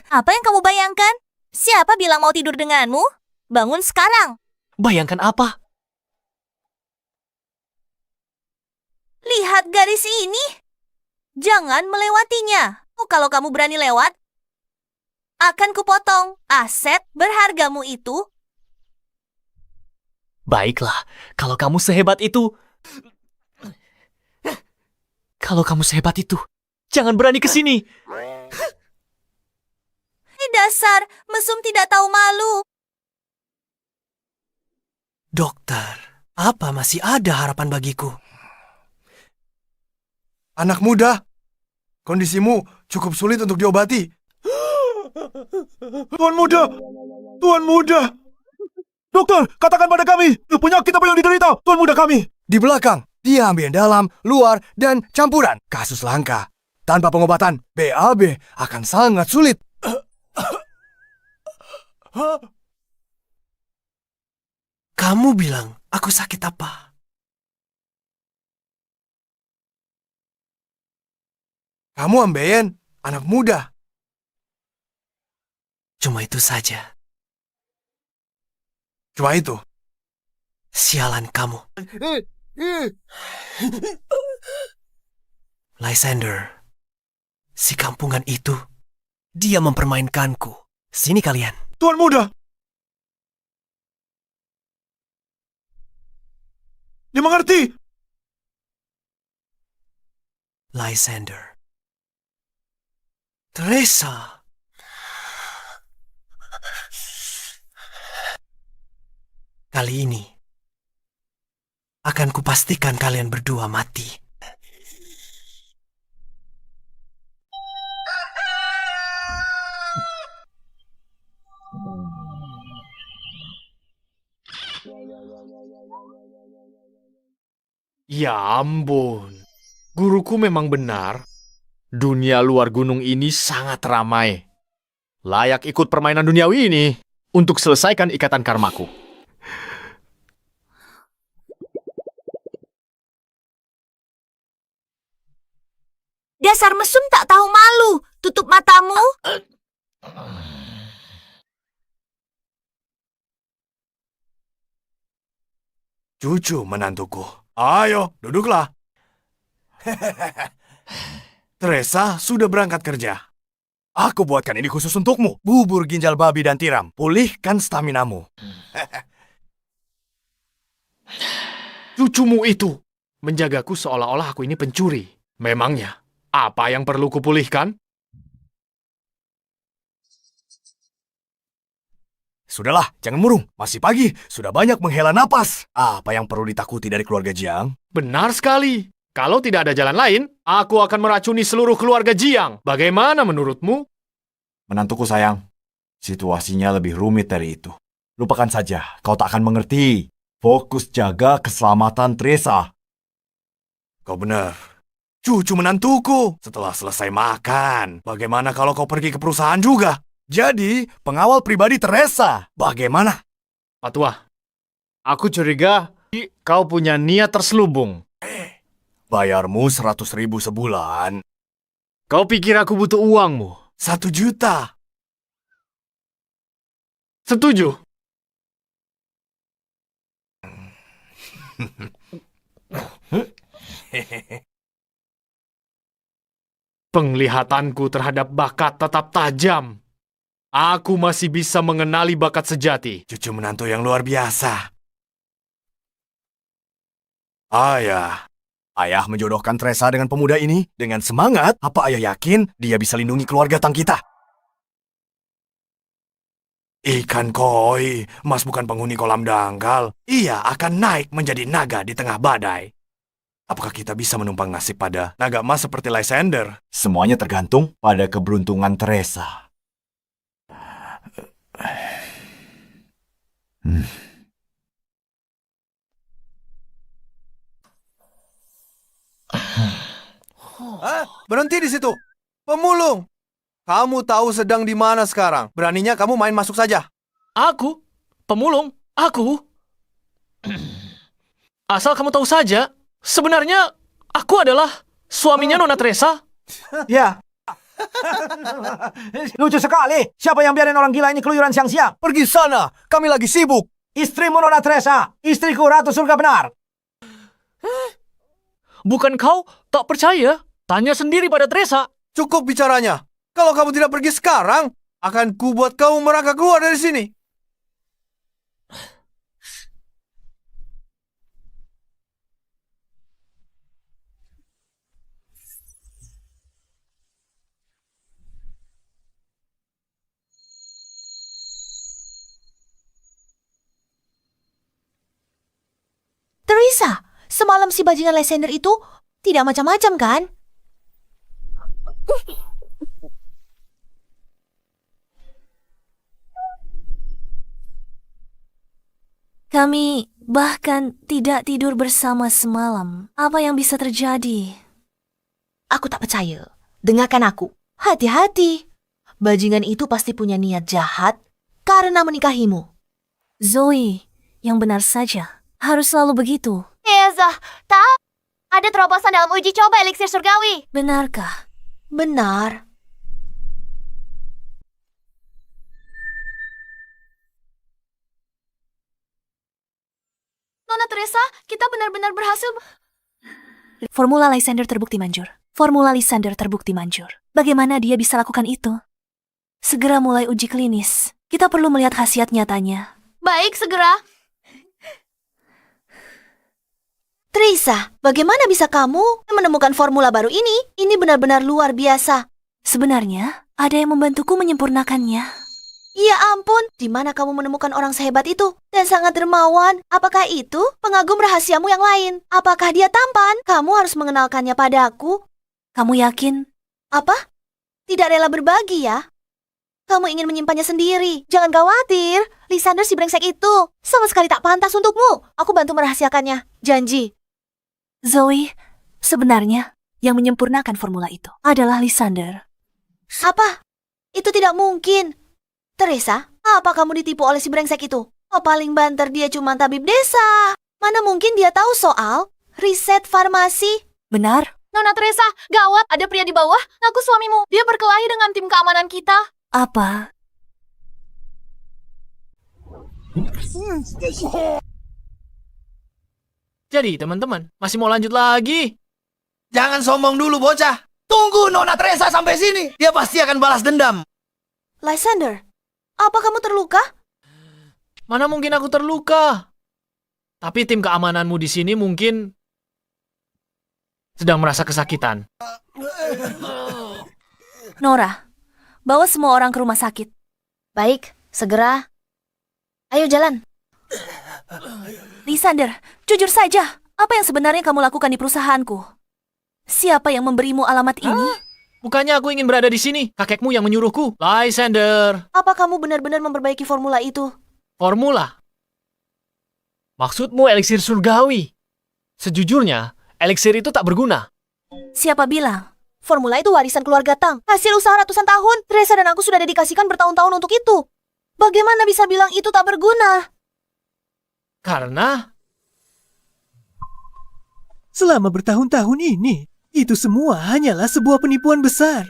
Apa yang kamu bayangkan? Siapa bilang mau tidur denganmu? Bangun sekarang. Bayangkan apa? Lihat garis ini. Jangan melewatinya. Kalau kamu berani lewat, akan kupotong aset berhargamu itu. Baiklah, kalau kamu sehebat itu. Kalau kamu sehebat itu, jangan berani ke sini. Dasar mesum tidak tahu malu. Dokter, apa masih ada harapan bagiku? Anak muda, kondisimu cukup sulit untuk diobati. Tuan muda! Tuan muda! Dokter, katakan pada kami, penyakit apa yang diderita Tuan muda kami? Di belakang, dia ambil dalam, luar, dan campuran. Kasus langka. Tanpa pengobatan, BAB akan sangat sulit. Kamu bilang aku sakit apa? Kamu ambeien, anak muda. Cuma itu saja. Cuma itu. Sialan kamu. Lysander, si kampungan itu, dia mempermainkanku. Sini kalian. Tuan muda! Dimengerti! Lysander. Teresa. Kali ini, akan kupastikan kalian berdua mati. Ya ampun, guruku memang benar. Dunia luar gunung ini sangat ramai. Layak ikut permainan duniawi ini untuk selesaikan ikatan karmaku. Dasar mesum tak tahu malu. Tutup matamu. Cucu menantuku. Ayo, duduklah. Teresa sudah berangkat kerja. Aku buatkan ini khusus untukmu. Bubur ginjal babi dan tiram. Pulihkan staminamu. Cucumu itu menjagaku seolah-olah aku ini pencuri. Memangnya, apa yang perlu kupulihkan? Sudahlah, jangan murung. Masih pagi, sudah banyak menghela napas. Apa yang perlu ditakuti dari keluarga Jiang? Benar sekali. Kalau tidak ada jalan lain, aku akan meracuni seluruh keluarga Jiang. Bagaimana menurutmu? Menantuku sayang, situasinya lebih rumit dari itu. Lupakan saja, kau tak akan mengerti. Fokus jaga keselamatan Teresa. Kau benar. Cucu menantuku. Setelah selesai makan, bagaimana kalau kau pergi ke perusahaan juga? Jadi, pengawal pribadi Teresa. Bagaimana? Pak Tua, aku curiga kau punya niat terselubung. Bayarmu 100.000 sebulan. Kau pikir aku butuh uangmu? 1 juta. Setuju. Penglihatanku terhadap bakat tetap tajam. Aku masih bisa mengenali bakat sejati. Cucu menantu yang luar biasa. Ayah menjodohkan Teresa dengan pemuda ini dengan semangat. Apa ayah yakin dia bisa lindungi keluarga tang kita? Ikan koi, Mas bukan penghuni kolam dangkal. Ia akan naik menjadi naga di tengah badai. Apakah kita bisa menumpang nasib pada naga emas seperti Lysander? Semuanya tergantung pada keberuntungan Teresa. Berhenti di situ. Pemulung. Kamu tahu sedang di mana sekarang. Beraninya kamu main masuk saja. Aku? Pemulung? Aku? Asal kamu tahu saja, sebenarnya aku adalah suaminya Nona Teresa. Ya. Lucu sekali. Siapa yang biarin orang gila ini keluyuran siang-siang? Pergi sana. Kami lagi sibuk. Istrimu Nona Teresa. Istriku Ratu Surga benar. Bukan kau tak percaya? Tanya sendiri pada Teresa. Cukup bicaranya. Kalau kamu tidak pergi sekarang, akan kubuat kamu merangkak keluar dari sini. Teresa, semalam si bajingan Lysander itu tidak macam-macam kan? Kami bahkan tidak tidur bersama semalam. Apa yang bisa terjadi? Aku tak percaya. Dengarkan aku. Hati-hati. Bajingan itu pasti punya niat jahat karena menikahimu. Zoe, yang benar saja. Harus selalu begitu. Eza, tahu? Ada terobosan dalam uji coba eliksir surgawi. Benarkah? Benar. Nona Teresa, kita benar-benar berhasil. Formula Lysander terbukti manjur. Formula Lysander terbukti manjur. Bagaimana dia bisa lakukan itu? Segera mulai uji klinis. Kita perlu melihat khasiat nyatanya. Baik, segera. Teresa, bagaimana bisa kamu menemukan formula baru ini? Ini benar-benar luar biasa. Sebenarnya, ada yang membantuku menyempurnakannya. Ya ampun, di mana kamu menemukan orang sehebat itu? Dan sangat dermawan. Apakah itu pengagum rahasiamu yang lain? Apakah dia tampan? Kamu harus mengenalkannya padaku. Kamu yakin? Apa? Tidak rela berbagi ya? Kamu ingin menyimpannya sendiri. Jangan khawatir, Lysander si brengsek itu sama sekali tak pantas untukmu. Aku bantu merahasiakannya. Janji. Zoe, sebenarnya yang menyempurnakan formula itu adalah Lysander. Apa? Itu tidak mungkin. Teresa, apa kamu ditipu oleh si brengsek itu? Oh, paling banter dia cuma tabib desa. Mana mungkin dia tahu soal riset farmasi? Benar? Nona Teresa, gawat, ada pria di bawah. Ngaku suamimu. Dia berkelahi dengan tim keamanan kita. Apa? Jadi, teman-teman, masih mau lanjut lagi? Jangan sombong dulu, bocah. Tunggu Nona Teresa sampai sini. Dia pasti akan balas dendam. Lysander, apa kamu terluka? Mana mungkin aku terluka? Tapi tim keamananmu di sini mungkin sedang merasa kesakitan. Nora, bawa semua orang ke rumah sakit. Baik, segera. Ayo jalan. Lysander, jujur saja. Apa yang sebenarnya kamu lakukan di perusahaanku? Siapa yang memberimu alamat ini? Bukannya aku ingin berada di sini. Kakekmu yang menyuruhku. Lysander. Apa kamu benar-benar memperbaiki formula itu? Formula? Maksudmu eliksir surgawi? Sejujurnya, eliksir itu tak berguna. Siapa bilang? Formula itu warisan keluarga Tang. Hasil usaha ratusan tahun. Teresa dan aku sudah dedikasikan bertahun-tahun untuk itu. Bagaimana bisa bilang itu tak berguna? Karena Selama bertahun-tahun ini, itu semua hanyalah sebuah penipuan besar.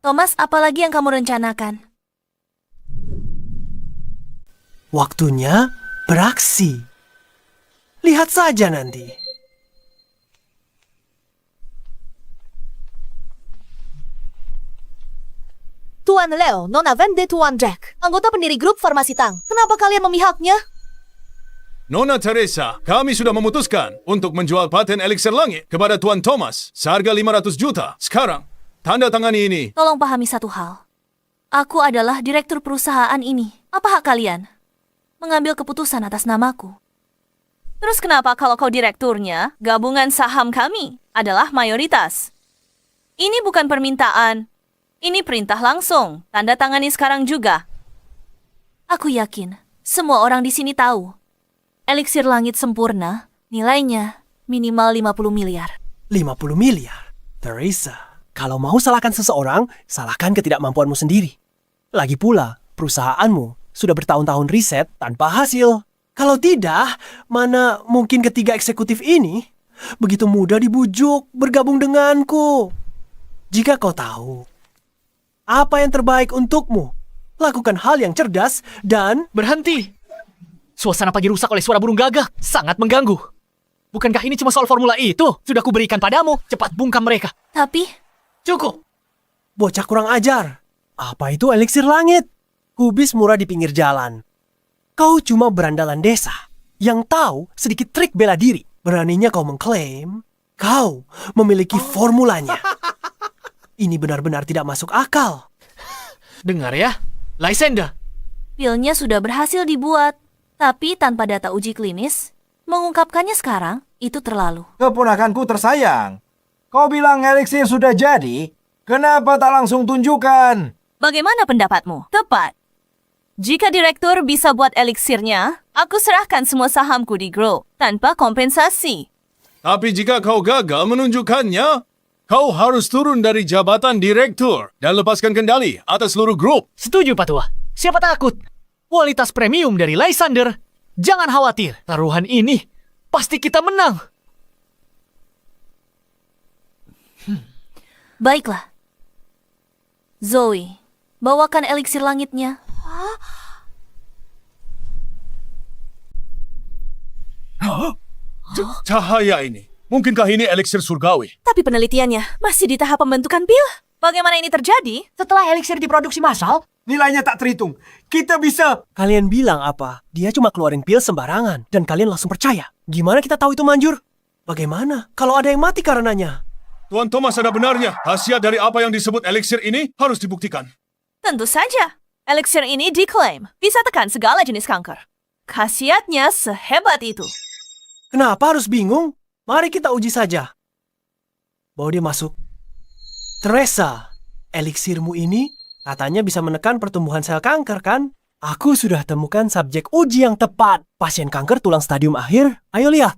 Thomas, apalagi yang kamu rencanakan? Waktunya beraksi. Lihat saja nanti. Tuan Leo, Nona Van de Tuan Jack, anggota pendiri grup Farmasi Tang. Kenapa kalian memihaknya? Nona Teresa, kami sudah memutuskan untuk menjual paten eliksir langit kepada Tuan Thomas seharga 500 juta. Sekarang, tanda tangani ini. Tolong pahami satu hal. Aku adalah direktur perusahaan ini. Apa hak kalian mengambil keputusan atas namaku? Terus kenapa kalau kau direkturnya, gabungan saham kami? adalah mayoritas. Ini bukan permintaan. Ini perintah langsung. Tanda tangani sekarang juga. Aku yakin semua orang di sini tahu. Eliksir langit sempurna nilainya minimal 50 miliar. 50 miliar? Teresa, kalau mau salahkan seseorang, salahkan ketidakmampuanmu sendiri. Lagi pula, perusahaanmu sudah bertahun-tahun riset tanpa hasil. Kalau tidak, mana mungkin ketiga eksekutif ini begitu mudah dibujuk bergabung denganku. Jika kau tahu apa yang terbaik untukmu, lakukan hal yang cerdas dan... Berhenti! Suasana pagi rusak oleh suara burung gagak. Sangat mengganggu. Bukankah ini cuma soal formula itu? Sudah kuberikan padamu. Cepat bungkam mereka. Tapi, Cukup. Bocah kurang ajar. Apa itu eliksir langit? Kubis murah di pinggir jalan. Kau cuma berandalan desa yang tahu sedikit trik bela diri. Beraninya kau mengklaim kau memiliki formulanya. Ini benar-benar tidak masuk akal. Dengar ya, Lysander. pilnya sudah berhasil dibuat. Tapi tanpa data uji klinis, mengungkapkannya sekarang itu terlalu. Keponakanku tersayang. Kau bilang eliksir sudah jadi, kenapa tak langsung tunjukkan? Bagaimana pendapatmu? Tepat. Jika direktur bisa buat eliksirnya, aku serahkan semua sahamku di Grow tanpa kompensasi. Tapi jika kau gagal menunjukkannya, kau harus turun dari jabatan direktur dan lepaskan kendali atas seluruh grup. Setuju, Pak Tua. Siapa takut? Kualitas premium dari Lysander. Jangan khawatir, taruhan ini pasti kita menang. Baiklah. Zoe, bawakan eliksir langitnya. Cahaya ini. Mungkinkah ini eliksir surgawi? Tapi penelitiannya masih di tahap pembentukan pil. Bagaimana ini terjadi? Setelah eliksir diproduksi massal, Nilainya tak terhitung. Kita bisa... Kalian bilang apa? Dia cuma keluarin pil sembarangan dan kalian langsung percaya. Gimana kita tahu itu manjur? Bagaimana kalau ada yang mati karenanya? Tuan Thomas ada benarnya. Khasiat dari apa yang disebut eliksir ini harus dibuktikan. Tentu saja. Eliksir ini diklaim bisa tekan segala jenis kanker. Khasiatnya sehebat itu. Kenapa harus bingung? Mari kita uji saja. Bawa dia masuk. Teresa, eliksirmu ini katanya bisa menekan pertumbuhan sel kanker, kan? Aku sudah temukan subjek uji yang tepat. Pasien kanker tulang stadium akhir. Ayo lihat.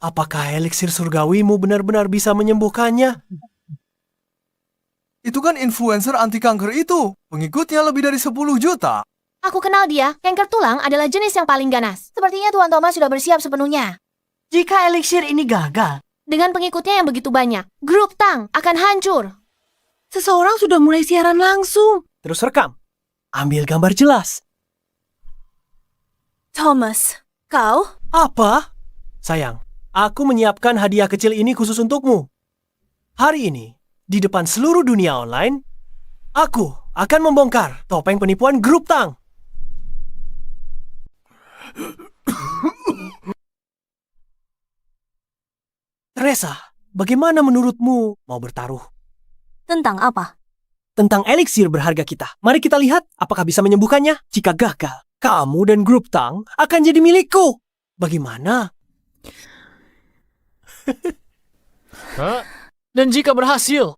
Apakah eliksir surgawimu benar-benar bisa menyembuhkannya? Itu kan influencer anti kanker itu. Pengikutnya lebih dari 10 juta. Aku kenal dia. Kanker tulang adalah jenis yang paling ganas. Sepertinya Tuan Thomas sudah bersiap sepenuhnya. jika eliksir ini gagal, Dengan pengikutnya yang begitu banyak, grup Tang akan hancur. seseorang sudah mulai siaran langsung. Terus rekam. Ambil gambar jelas. Thomas, kau? Apa? Sayang, aku menyiapkan hadiah kecil ini khusus untukmu. Hari ini, di depan seluruh dunia online, aku akan membongkar topeng penipuan grup Tang. Teresa, bagaimana menurutmu mau bertaruh? Tentang apa? Tentang eliksir berharga kita. Mari kita lihat apakah bisa menyembuhkannya. Jika gagal, kamu dan grup Tang akan jadi milikku. Bagaimana? Hah? Dan jika berhasil,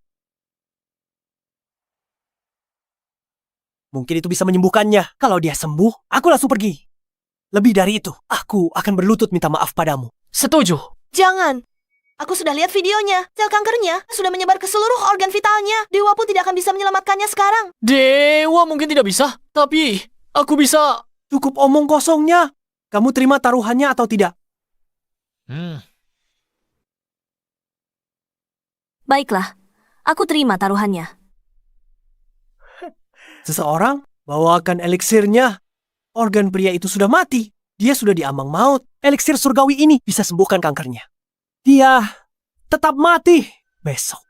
Mungkin itu bisa menyembuhkannya. Kalau dia sembuh, aku langsung pergi. Lebih dari itu, aku akan berlutut minta maaf padamu. setuju. Jangan. Aku sudah lihat videonya. Sel kankernya sudah menyebar ke seluruh organ vitalnya. Dewa pun tidak akan bisa menyelamatkannya sekarang. Dewa mungkin tidak bisa, tapi aku bisa. Cukup omong kosongnya. Kamu terima taruhannya atau tidak? Baiklah, aku terima taruhannya. Seseorang bawakan eliksirnya. Organ pria itu sudah mati. Dia sudah diambang maut. Eliksir surgawi ini bisa sembuhkan kankernya. Dia tetap mati besok.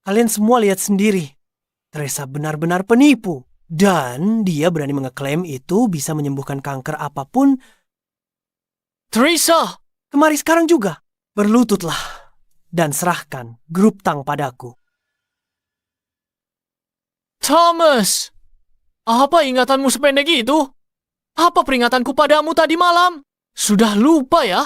Kalian semua lihat sendiri. Teresa benar-benar penipu. Dan dia berani mengeklaim itu bisa menyembuhkan kanker apapun. Teresa! Kemari sekarang juga. Berlututlah. Dan serahkan grup Tang padaku. Thomas! Apa ingatanmu sependek itu? Apa peringatanku padamu tadi malam? Sudah lupa ya?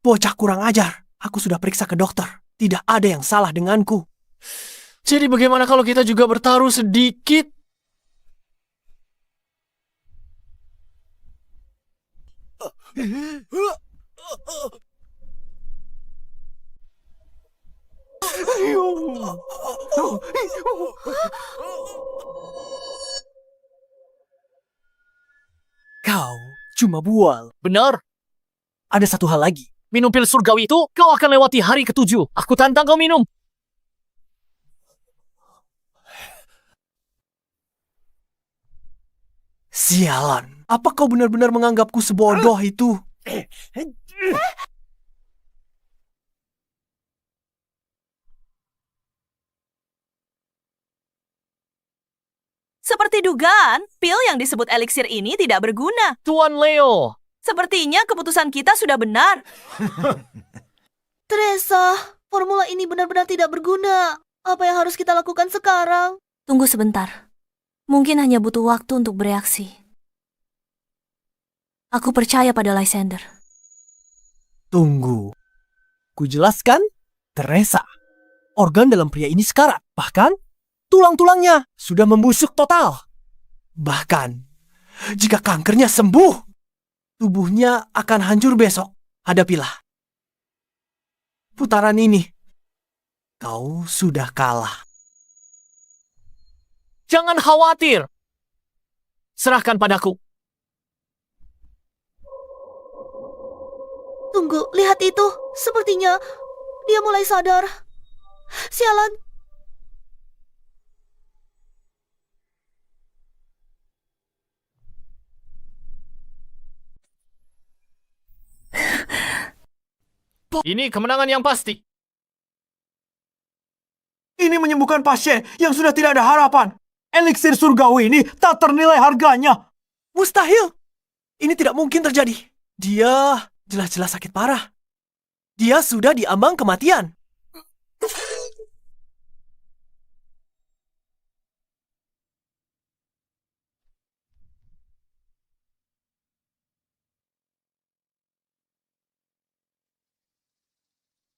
Bocah kurang ajar. Aku sudah periksa ke dokter. Tidak ada yang salah denganku. Jadi bagaimana kalau kita juga bertaruh sedikit? Kau cuma bual. Benar. Ada satu hal lagi. Minum pil surgawi itu, kau akan lewati hari ke-7. Aku tantang kau minum. Sialan. Apa kau benar-benar menganggapku sebodoh itu? Seperti dugaan, pil yang disebut eliksir ini tidak berguna. Tuan Leo. Sepertinya keputusan kita sudah benar. Teresa, formula ini benar-benar tidak berguna. Apa yang harus kita lakukan sekarang? Tunggu sebentar. Mungkin hanya butuh waktu untuk bereaksi. Aku percaya pada Lysander. Tunggu. Ku jelaskan, Teresa. Organ dalam pria ini sekarat. Bahkan, tulang-tulangnya sudah membusuk total. Bahkan, jika kankernya sembuh, tubuhnya akan hancur besok. Hadapilah. Putaran ini, kau sudah kalah. Jangan khawatir. Serahkan padaku. Tunggu, lihat itu. Sepertinya dia mulai sadar. Sialan. Ini kemenangan yang pasti. Ini menyembuhkan pasien yang sudah tidak ada harapan. Eliksir surgawi ini tak ternilai harganya. Mustahil. Ini tidak mungkin terjadi. Dia jelas-jelas sakit parah. Dia sudah diambang kematian.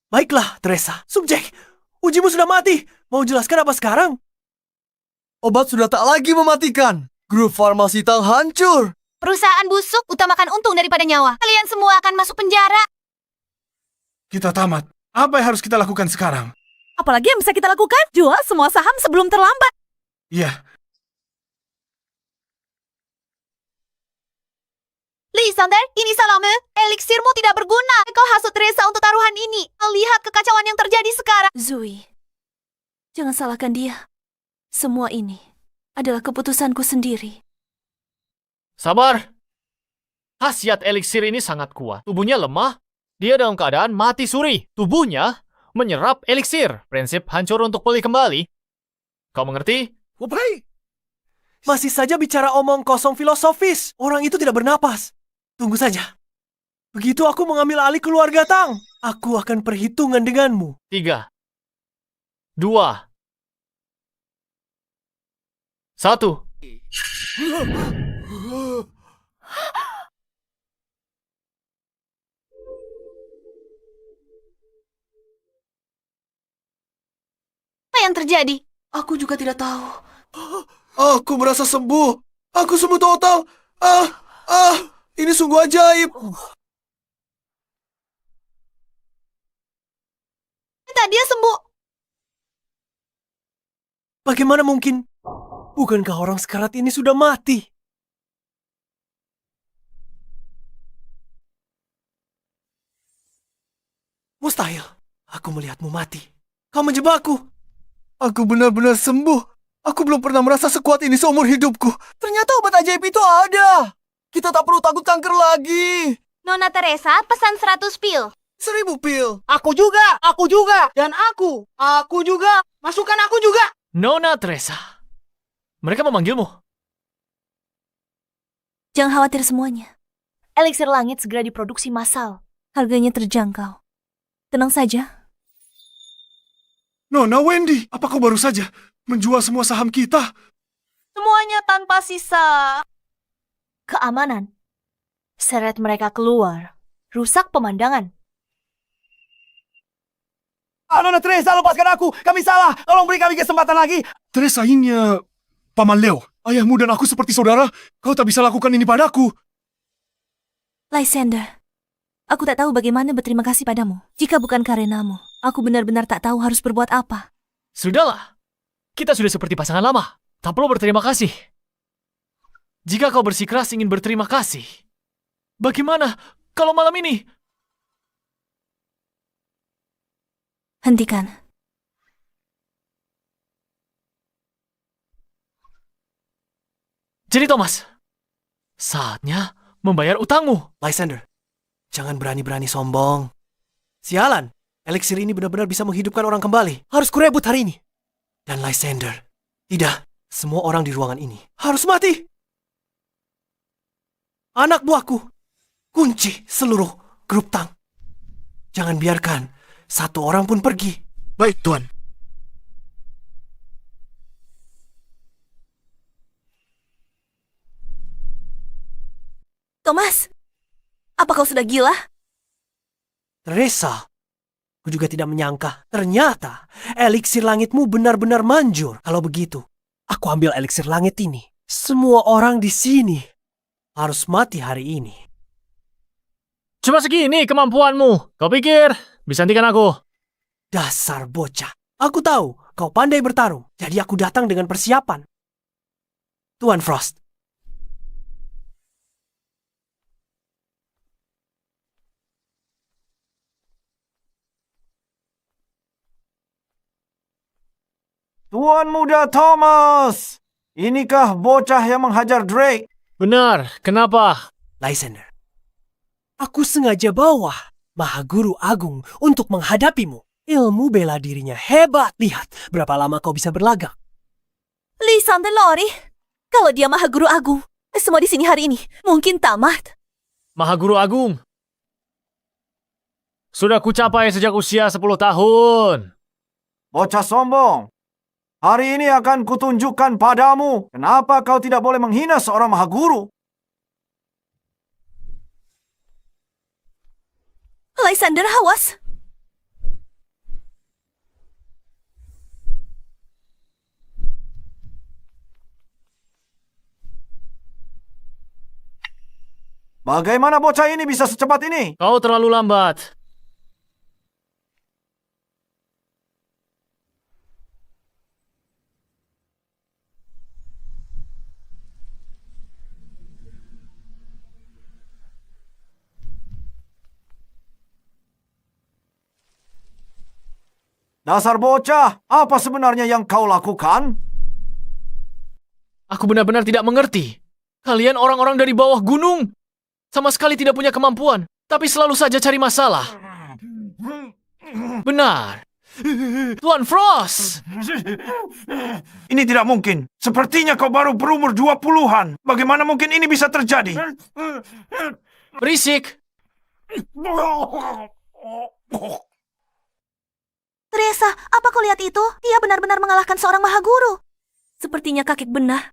Baiklah, Teresa. Subjek, ujimu sudah mati. Mau jelaskan apa sekarang? Obat sudah tak lagi mematikan. Grup farmasi Tang hancur. Perusahaan busuk, utamakan untung daripada nyawa. Kalian semua akan masuk penjara. Kita tamat. Apa yang harus kita lakukan sekarang? Apalagi yang bisa kita lakukan? Jual semua saham sebelum terlambat. Iya, Lysander, ini salahmu. Eliksirmu tidak berguna. Kau hasut Teresa untuk taruhan ini. Kau lihat kekacauan yang terjadi sekarang. Zoe, jangan salahkan dia. Semua ini adalah keputusanku sendiri. Sabar. Khasiat eliksir ini sangat kuat. Tubuhnya lemah. Dia dalam keadaan mati suri. Tubuhnya menyerap eliksir. Prinsip hancur untuk pulih kembali. Kau mengerti? Masih saja bicara omong kosong filosofis. Orang itu tidak bernapas. Tunggu saja. Begitu aku mengambil alih keluarga Tang, aku akan perhitungan denganmu. 3, 2, 1. Apa yang terjadi? Aku juga tidak tahu. Aku merasa sembuh. Aku sembuh total. Ini sungguh ajaib. Ternyata dia sembuh. Bagaimana mungkin? Bukankah orang sekarat ini sudah mati? Mustahil. Aku melihatmu mati. Kau menjebakku. Aku benar-benar sembuh. Aku belum pernah merasa sekuat ini seumur hidupku. Ternyata obat ajaib itu ada. Kita tak perlu takut kanker lagi. Nona Teresa pesan 100 pil. 1000 pil. Aku juga. Dan aku juga. Masukkan aku juga. Nona Teresa. Mereka memanggilmu. Jangan khawatir semuanya. Eliksir langit segera diproduksi massal. Harganya terjangkau. Tenang saja. Nona Wendy, apa kau baru saja? Menjual semua saham kita? Semuanya tanpa sisa. Keamanan. Seret mereka keluar. Rusak pemandangan. Nona Teresa, lepaskan aku. Kami salah. Tolong beri kami kesempatan lagi. Teresa ini Paman Leo. Ayahmu dan aku seperti saudara. Kau tak bisa lakukan ini padaku. Lysander, aku tak tahu bagaimana berterima kasih padamu. Jika bukan karenamu, aku benar-benar tak tahu harus berbuat apa. Sudahlah. Kita sudah seperti pasangan lama. Tak perlu berterima kasih. Jika kau bersikeras ingin berterima kasih, bagaimana kalau malam ini? Hentikan. Jadi Thomas, saatnya membayar utangmu. Lysander, jangan berani-berani sombong. Sialan, eliksir ini benar-benar bisa menghidupkan orang kembali. Harus kurebut hari ini. Dan Lysander, tidak, semua orang di ruangan ini harus mati. Anak buahku, kunci seluruh grup Tang. Jangan biarkan satu orang pun pergi. Baik, Tuan. Thomas, apa kau sudah gila? Teresa, aku juga tidak menyangka. Ternyata eliksir langitmu benar-benar manjur. Kalau begitu, aku ambil eliksir langit ini. Semua orang di sini harus mati hari ini. Cuma segini kemampuanmu. Kau pikir bisa hentikan aku? Dasar bocah. Aku tahu kau pandai bertarung. Jadi aku datang dengan persiapan. Tuan Frost. Tuan Muda Thomas, inikah bocah yang menghajar Drake? Benar, kenapa? Lysander, aku sengaja bawa Maha Guru Agung untuk menghadapimu. Ilmu bela dirinya hebat. Lihat berapa lama kau bisa berlagak. Lysander Lori, kalau dia Maha Guru Agung, semua di sini hari ini mungkin tamat. Maha Guru Agung. Sudah kucapai sejak usia 10 tahun. Bocah sombong. Hari ini akan kutunjukkan padamu kenapa kau tidak boleh menghina seorang Maha Guru. Lysander, awas. Bagaimana bocah ini bisa secepat ini? Kau terlalu lambat. Dasar bocah, apa sebenarnya yang kau lakukan? Aku benar-benar tidak mengerti. Kalian orang-orang dari bawah gunung. Sama sekali tidak punya kemampuan. Tapi selalu saja cari masalah. Benar. Tuan Frost. Ini tidak mungkin. Sepertinya kau baru berumur 20-an. Bagaimana mungkin ini bisa terjadi? Berisik. Teresa, apa kau lihat itu? Dia benar-benar mengalahkan seorang Maha Guru. Sepertinya kakek benar.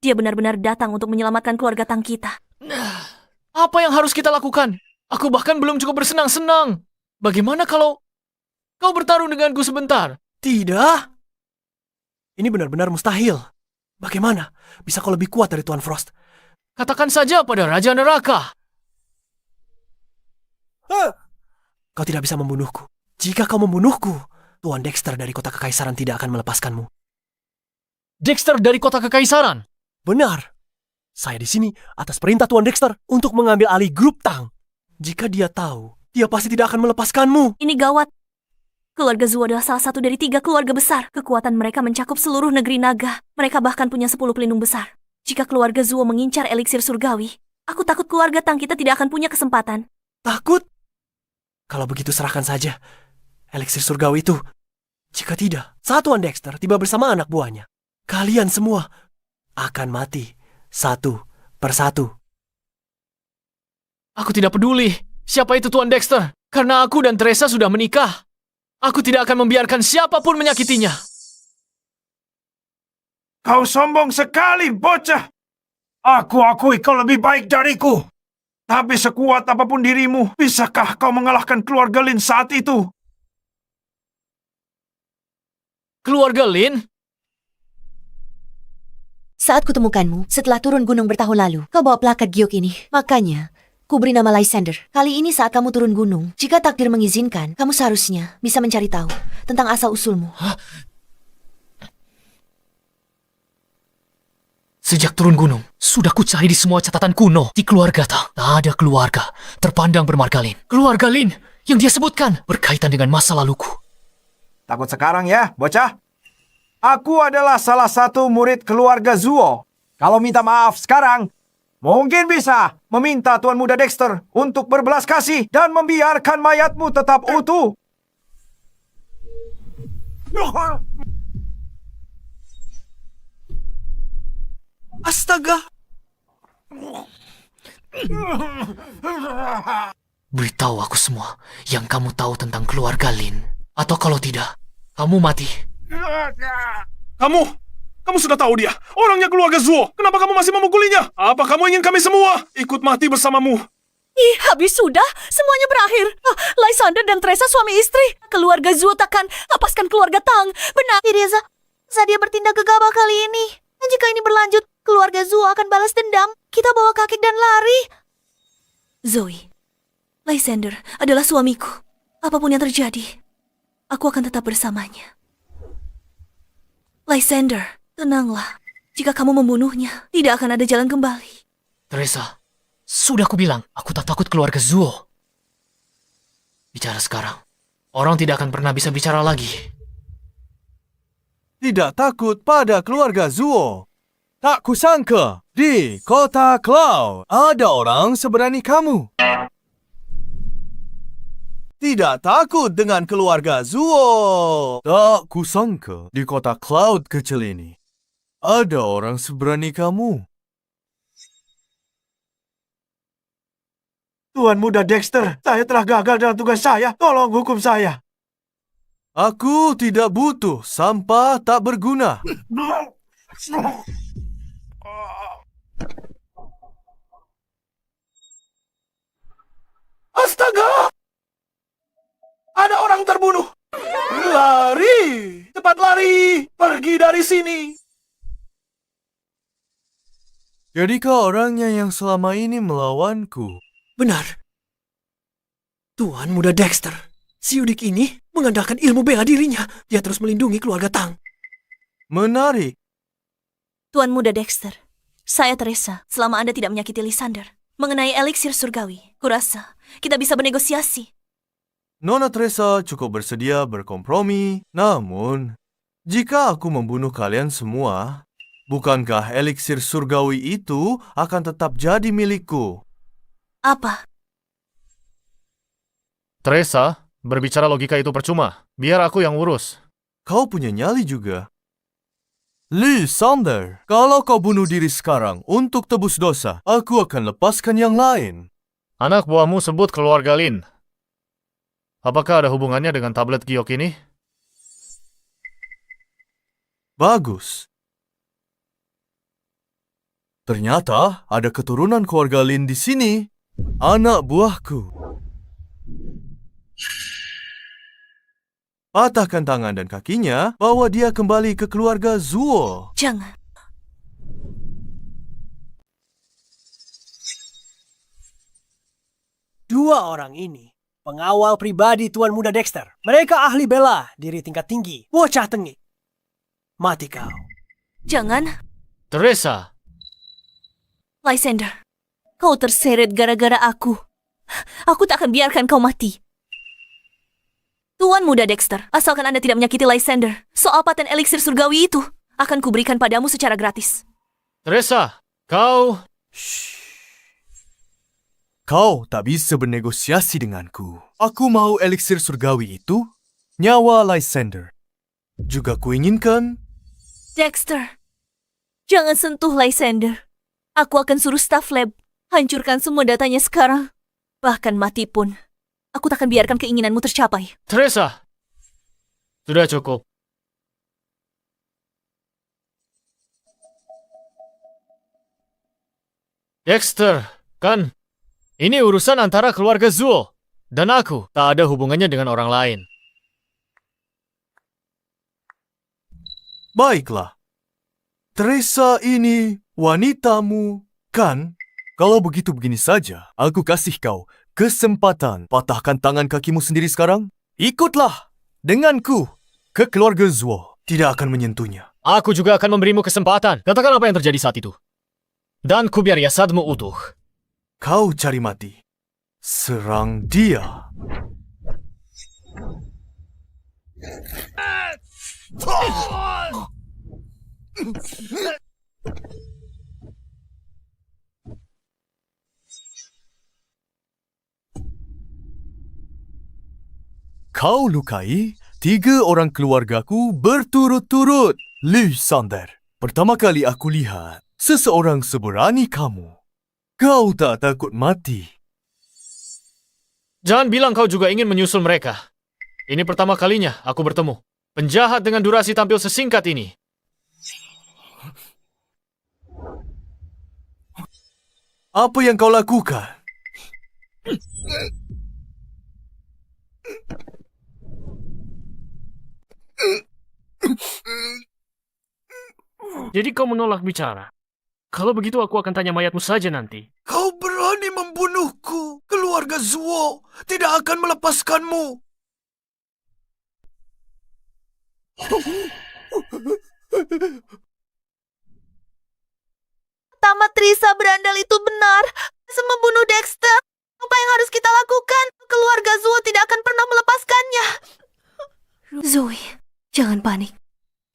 Dia benar-benar datang untuk menyelamatkan keluarga Tang kita. Apa yang harus kita lakukan? Aku bahkan belum cukup bersenang-senang. Bagaimana kalau kau bertarung denganku sebentar? Tidak. Ini benar-benar mustahil. Bagaimana bisa kau lebih kuat dari Tuan Frost? Katakan saja pada Raja Neraka. Kau tidak bisa membunuhku. Jika kau membunuhku, Tuan Dexter dari Kota Kekaisaran tidak akan melepaskanmu. Dexter dari Kota Kekaisaran? Benar. Saya di sini atas perintah Tuan Dexter untuk mengambil alih grup Tang. Jika dia tahu, dia pasti tidak akan melepaskanmu. Ini gawat. Keluarga Zuo adalah salah satu dari 3 keluarga besar. Kekuatan mereka mencakup seluruh negeri naga. Mereka bahkan punya 10 pelindung besar. Jika keluarga Zuo mengincar eliksir surgawi, aku takut keluarga Tang kita tidak akan punya kesempatan. Takut? Kalau begitu serahkan saja eliksir surgawi itu. Jika tidak, saat Tuan Dexter tiba bersama anak buahnya, kalian semua akan mati satu persatu. Aku tidak peduli siapa itu Tuan Dexter. Karena aku dan Teresa sudah menikah. Aku tidak akan membiarkan siapapun menyakitinya. Kau sombong sekali, bocah. Aku akui kau lebih baik dariku. Tapi sekuat apapun dirimu, bisakah kau mengalahkan keluarga Lin saat itu? Keluarga Lin? Saat kutemukanmu, setelah turun gunung bertahun lalu, kau bawa plakat giok ini. Makanya, ku beri nama Lysander. Kali ini saat kamu turun gunung, jika takdir mengizinkan, kamu seharusnya bisa mencari tahu tentang asal-usulmu. Sejak turun gunung, sudah ku cari di semua catatan kuno di keluarga Tang. Tak ada keluarga terpandang bermarga Lin. Keluarga Lin yang dia sebutkan berkaitan dengan masa laluku. Takut sekarang ya, bocah? Aku adalah salah satu murid keluarga Zuo. Kalau minta maaf sekarang, mungkin bisa meminta Tuan Muda Dexter untuk berbelas kasih dan membiarkan mayatmu tetap utuh. Astaga! Beritahu aku semua yang kamu tahu tentang keluarga Lin. Atau kalau tidak, kamu mati. Kamu sudah tahu dia. Orangnya keluarga Zuo. Kenapa kamu masih memukulinya? Apa kamu ingin kami semua ikut mati bersamamu? Ih, habis sudah. Semuanya berakhir. Lysander dan Teresa suami istri. Keluarga Zuo takkan lepaskan keluarga Tang. Benar. Teresa, saat dia bertindak gegabah kali ini. Dan jika ini berlanjut, keluarga Zuo akan balas dendam. Kita bawa kakek dan lari. Zoe, Lysander adalah suamiku. Apapun yang terjadi, aku akan tetap bersamanya. Lysander, tenanglah. Jika kamu membunuhnya, tidak akan ada jalan kembali. Teresa, sudah aku bilang, aku tak takut keluarga Zuo. Bicara sekarang, orang tidak akan pernah bisa bicara lagi. Tidak takut pada keluarga Zuo. Tak kusangka di kota Cloud ada orang seberani kamu. Tidak takut dengan keluarga Zuo. Tak kusangka di kota Cloud kecil ini ada orang seberani kamu. Tuan Muda Dexter, saya telah gagal dalam tugas saya. Tolong hukum saya. Aku tidak butuh sampah tak berguna. Astaga! Ada orang terbunuh. Lari! Cepat lari! Pergi dari sini! Jadikah orangnya yang selama ini melawanku? Benar. Tuan Muda Dexter. Si Udik ini mengandalkan ilmu bela dirinya. Dia terus melindungi keluarga Tang. Menarik. Tuan Muda Dexter, saya Teresa. Selama Anda tidak menyakiti Lysander. Mengenai eliksir surgawi, kurasa kita bisa bernegosiasi. Nona Teresa cukup bersedia berkompromi. Namun, jika aku membunuh kalian semua, bukankah eliksir surgawi itu akan tetap jadi milikku? Apa? Teresa, berbicara logika itu percuma. Biar aku yang urus. Kau punya nyali juga. Lysander, kalau kau bunuh diri sekarang untuk tebus dosa, aku akan lepaskan yang lain. Anak buahmu sebut keluarga Lin. Apakah ada hubungannya dengan tablet giok ini? Bagus. Ternyata ada keturunan keluarga Lin di sini. Anak buahku. Patahkan tangan dan kakinya, bawa dia kembali ke keluarga Zuo. Jangan. Dua orang ini pengawal pribadi Tuan Muda Dexter. Mereka ahli bela diri tingkat tinggi. Bocah tengik. Mati kau. Jangan. Teresa, Lysander, kau terseret gara-gara aku. Aku tak akan biarkan kau mati. Tuan Muda Dexter, asalkan Anda tidak menyakiti Lysander, soal paten eliksir surgawi itu akan kuberikan padamu secara gratis. Teresa, kau... Kau tak bisa bernegosiasi denganku. Aku mau eliksir surgawi itu, nyawa Lysander. Juga kuinginkan... Dexter, jangan sentuh Lysander. Aku akan suruh staf lab hancurkan semua datanya sekarang. Bahkan mati pun, aku tak akan biarkan keinginanmu tercapai. Teresa, sudah cukup. Dexter, kan? Ini urusan antara keluarga Zuo dan aku. Tak ada hubungannya dengan orang lain. Baiklah. Teresa ini wanitamu, kan? Kalau begitu begini saja, aku kasih kau kesempatan patahkan tangan kakimu sendiri sekarang. Ikutlah denganku ke keluarga Zuo. Tidak akan menyentuhnya. Aku juga akan memberimu kesempatan. Katakan apa yang terjadi saat itu. Dan ku biar jasadmu utuh. Kau cari mati. Serang dia. Kau lukai 3 orang keluargaku berturut-turut, Lysander. Pertama kali aku lihat seseorang seberani kamu. Kau tak takut mati. Jangan bilang kau juga ingin menyusul mereka. Ini pertama kalinya aku bertemu penjahat dengan durasi tampil sesingkat ini. Apa yang kau lakukan? Jadi kau menolak bicara. Kalau begitu aku akan tanya mayatmu saja nanti. Kau berani membunuhku. Keluarga Zuo tidak akan melepaskanmu. Tamat Trisa berandal itu benar. Membunuh Dexter. Apa yang harus kita lakukan? Keluarga Zuo tidak akan pernah melepaskannya. Zoe, jangan panik.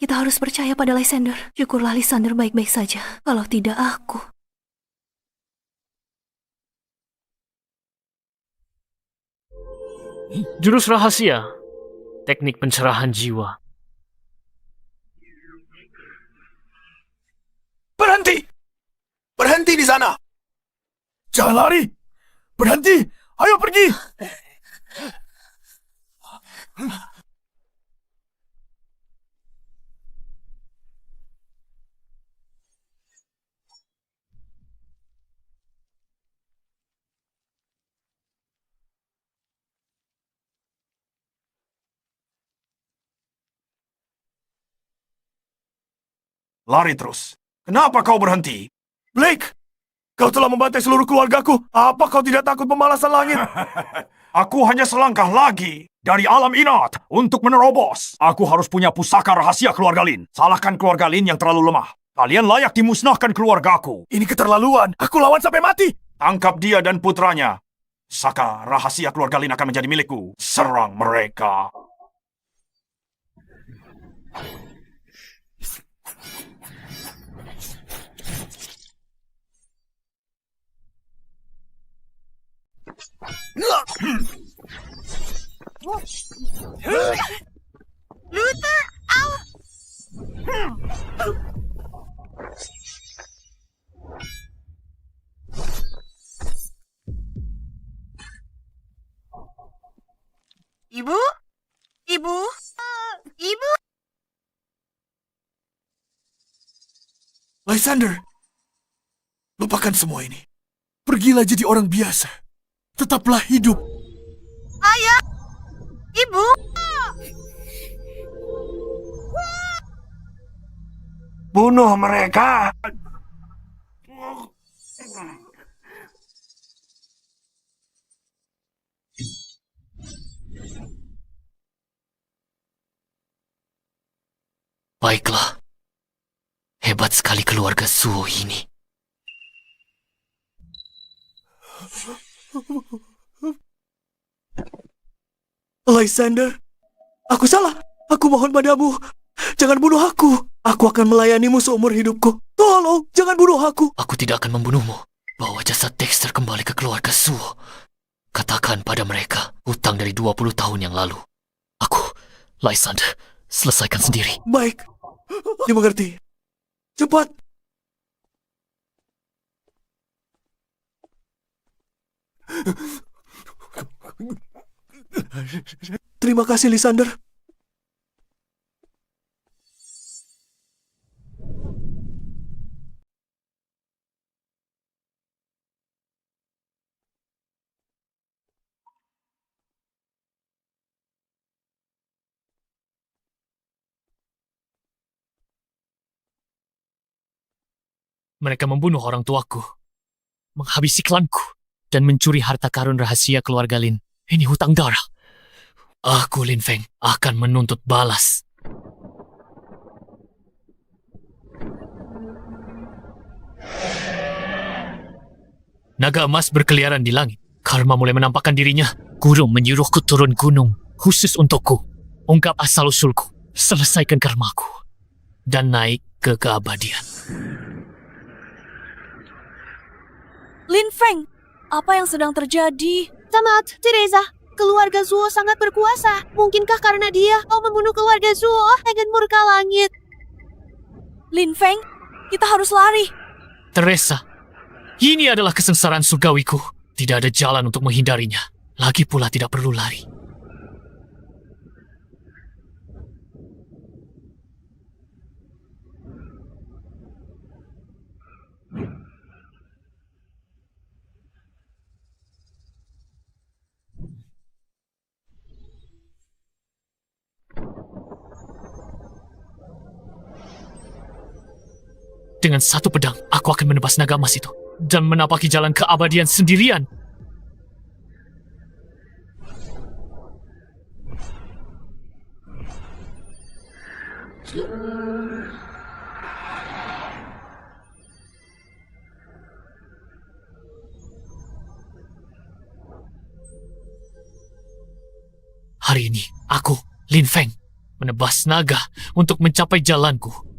Kita harus percaya pada Lysander. Syukurlah Lysander baik-baik saja. Kalau tidak aku. Jurus rahasia. Teknik pencerahan jiwa. Berhenti! Berhenti di sana! Jangan lari! Berhenti! Ayo pergi! Lari terus. Kenapa kau berhenti? Blake! Kau telah membantai seluruh keluargaku. Apa kau tidak takut pemalasan langit? Aku hanya selangkah lagi dari alam inat untuk menerobos. Aku harus punya pusaka rahasia keluarga Lin. Salahkan keluarga Lin yang terlalu lemah. Kalian layak dimusnahkan keluargaku. Ini keterlaluan. Aku lawan sampai mati. Tangkap dia dan putranya. Pusaka rahasia keluarga Lin akan menjadi milikku. Serang mereka. Luther, au! Ibu? Ibu? Ibu? Lysander, lupakan semua ini. Pergilah jadi orang biasa. Tetaplah hidup. Ayah! Ibu! Bunuh mereka. Baiklah. Hebat sekali keluarga Zuo ini. Lysander, aku salah. Aku mohon padamu. Jangan bunuh aku. Aku akan melayanimu seumur hidupku. Tolong, jangan bunuh aku. Aku tidak akan membunuhmu. Bawa jasad Dexter kembali ke keluarga Zuo. Katakan pada mereka hutang dari 20 tahun yang lalu. Aku, Lysander, selesaikan sendiri. Baik, dimengerti. Cepat. Terima kasih, Lysander. Mereka membunuh orang tuaku, menghabisi klanku, dan mencuri harta karun rahasia keluarga Lin. Ini hutang darah. Aku, Lin Feng, akan menuntut balas. Naga emas berkeliaran di langit. Karma mulai menampakkan dirinya. Guru menyuruhku turun gunung, khusus untukku. Ungkap asal-usulku, selesaikan karmaku, dan naik ke keabadian. Lin Feng, apa yang sedang terjadi? Tamat, Teresa. Keluarga Zuo sangat berkuasa. Mungkinkah karena dia mau membunuh keluarga Zuo dengan murka langit? Lin Feng, kita harus lari. Teresa, ini adalah kesengsaraan surgawiku. Tidak ada jalan untuk menghindarinya. Lagi pula tidak perlu lari. Dengan satu pedang, aku akan menebas naga emas itu dan menapaki jalan keabadian sendirian. Hari ini, aku, Lin Feng, menebas naga untuk mencapai jalanku.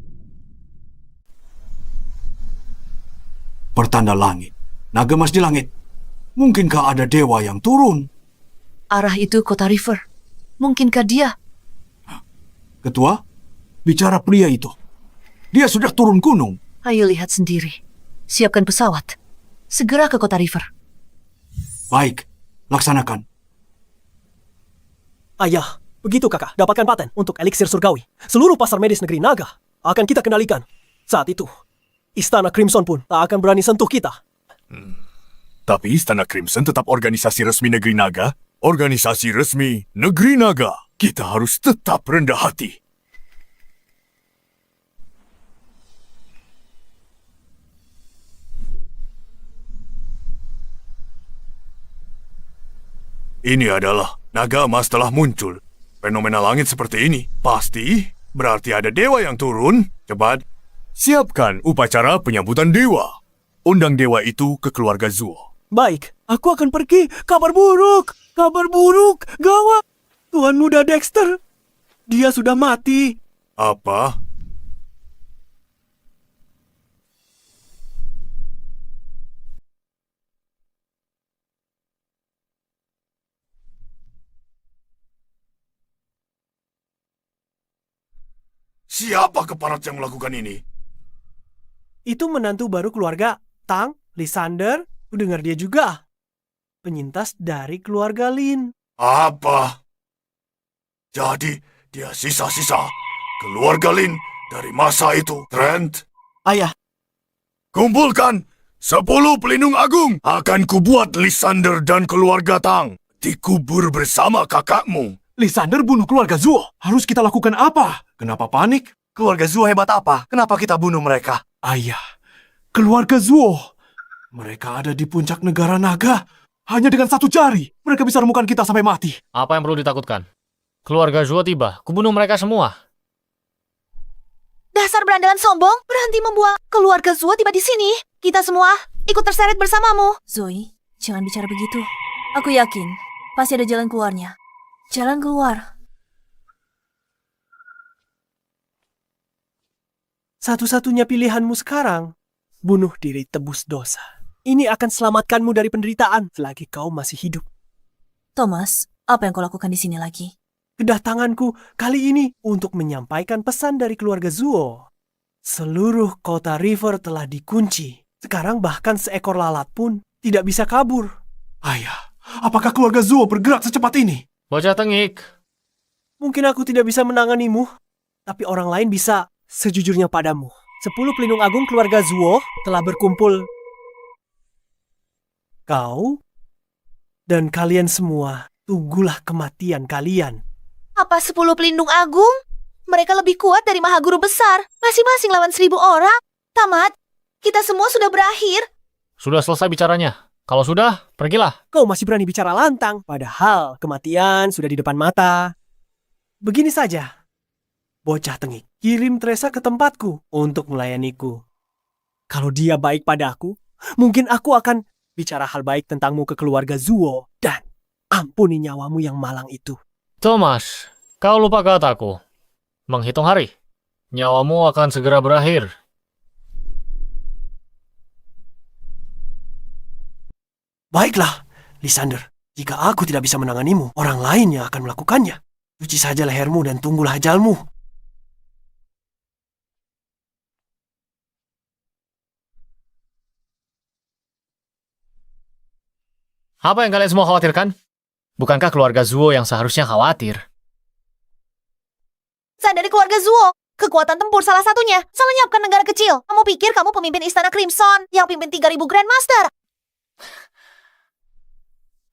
Pertanda langit. Naga emas di langit. Mungkinkah ada dewa yang turun? Arah itu kota River. Mungkinkah dia? Ketua, bicara pria itu. Dia sudah turun gunung. Ayo lihat sendiri. Siapkan pesawat. Segera ke kota River. Baik, laksanakan. Ayah, begitu kakak, dapatkan paten untuk eliksir surgawi. Seluruh pasar medis negeri naga akan kita kendalikan. Saat itu, Istana Crimson pun tak akan berani sentuh kita. Tapi Istana Crimson tetap organisasi resmi Negeri Naga. Organisasi resmi Negeri Naga. Kita harus tetap rendah hati. Ini adalah naga emas telah muncul. Fenomena langit seperti ini pasti berarti ada dewa yang turun. Cepat, siapkan upacara penyambutan dewa. Undang dewa itu ke keluarga Zuo. Baik, aku akan pergi. Kabar buruk, gawat. Tuan Muda Dexter, dia sudah mati. Apa? Siapa keparat yang melakukan ini? Itu menantu baru keluarga Tang, Lysander. Ku dengar dia juga penyintas dari keluarga Lin. Apa? Jadi, dia sisa-sisa keluarga Lin dari masa itu, Trent? Ayah, Kumpulkan 10 pelindung agung. Akan kubuat Lysander dan keluarga Tang dikubur bersama kakakmu. Lysander bunuh keluarga Zuo. Harus kita lakukan apa? Kenapa panik? keluarga Zuo hebat apa? Kenapa kita bunuh mereka? Ayah, keluarga Zuo. Mereka ada di puncak negara naga. Hanya dengan satu jari, mereka bisa remukan kita sampai mati. Apa yang perlu ditakutkan? Keluarga Zuo tiba, kubunuh mereka semua. Dasar berandalan sombong, berhenti membuang. Keluarga Zuo tiba di sini. Kita semua ikut terseret bersamamu. Zoe, jangan bicara begitu. Aku yakin, pasti ada jalan keluarnya. Jalan keluar. Satu-satunya pilihanmu sekarang, bunuh diri tebus dosa. Ini akan selamatkanmu dari penderitaan selagi kau masih hidup. Thomas, apa yang kau lakukan di sini lagi? Kedatanganku kali ini untuk menyampaikan pesan dari keluarga Zuo. Seluruh kota River telah dikunci. Sekarang bahkan seekor lalat pun tidak bisa kabur. Ayah, apakah keluarga Zuo bergerak secepat ini? Bocah tengik. Mungkin aku tidak bisa menanganimu, tapi orang lain bisa. Sejujurnya padamu, 10 pelindung agung keluarga Zuo telah berkumpul. Kau dan kalian semua, tunggulah kematian kalian. Apa 10 pelindung agung? Mereka lebih kuat dari Maha Guru Besar. Masing-masing lawan 1000 orang. Tamat, Kita semua sudah berakhir. Sudah selesai bicaranya. Kalau sudah, pergilah. Kau masih berani bicara lantang, padahal kematian sudah di depan mata. Begini saja. Bocah tengik, kirim Teresa ke tempatku untuk melayaniku. Kalau dia baik padaku, mungkin aku akan bicara hal baik tentangmu ke keluarga Zuo dan ampuni nyawamu yang malang itu. Thomas, kau lupa kataku. Menghitung hari, nyawamu akan segera berakhir. Baiklah, Lysander. Jika aku tidak bisa menanganimu, orang lain yang akan melakukannya. Cuci saja lehermu dan tunggulah ajalmu. Apa yang kalian semua khawatirkan? Bukankah keluarga Zuo yang seharusnya khawatir? Sadari keluarga Zuo. Kekuatan tempur salah satunya. Salah nyiapkan negara kecil. Kamu pikir kamu pemimpin Istana Crimson yang pimpin 3.000 Grandmaster?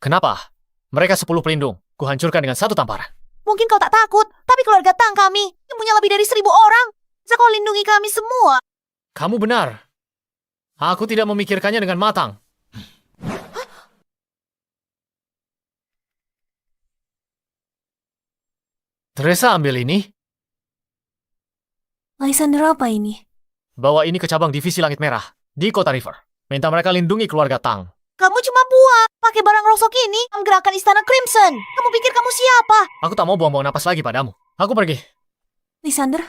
Kenapa? Mereka 10 pelindung. Kuhancurkan dengan satu tamparan. Mungkin kau tak takut, tapi keluarga Tang kami yang punya lebih dari 1.000 orang. Bisa kau lindungi kami semua. Kamu benar. Aku tidak memikirkannya dengan matang. Teresa ambil ini. Lysander, apa ini? Bawa ini ke cabang divisi Langit Merah di Kota River. Minta mereka lindungi keluarga Tang. Kamu cuma buat. Pakai barang rosok ini menggerakkan Istana Crimson. Kamu pikir kamu siapa? Aku tak mau buang-buang napas lagi padamu. Aku pergi. Lysander,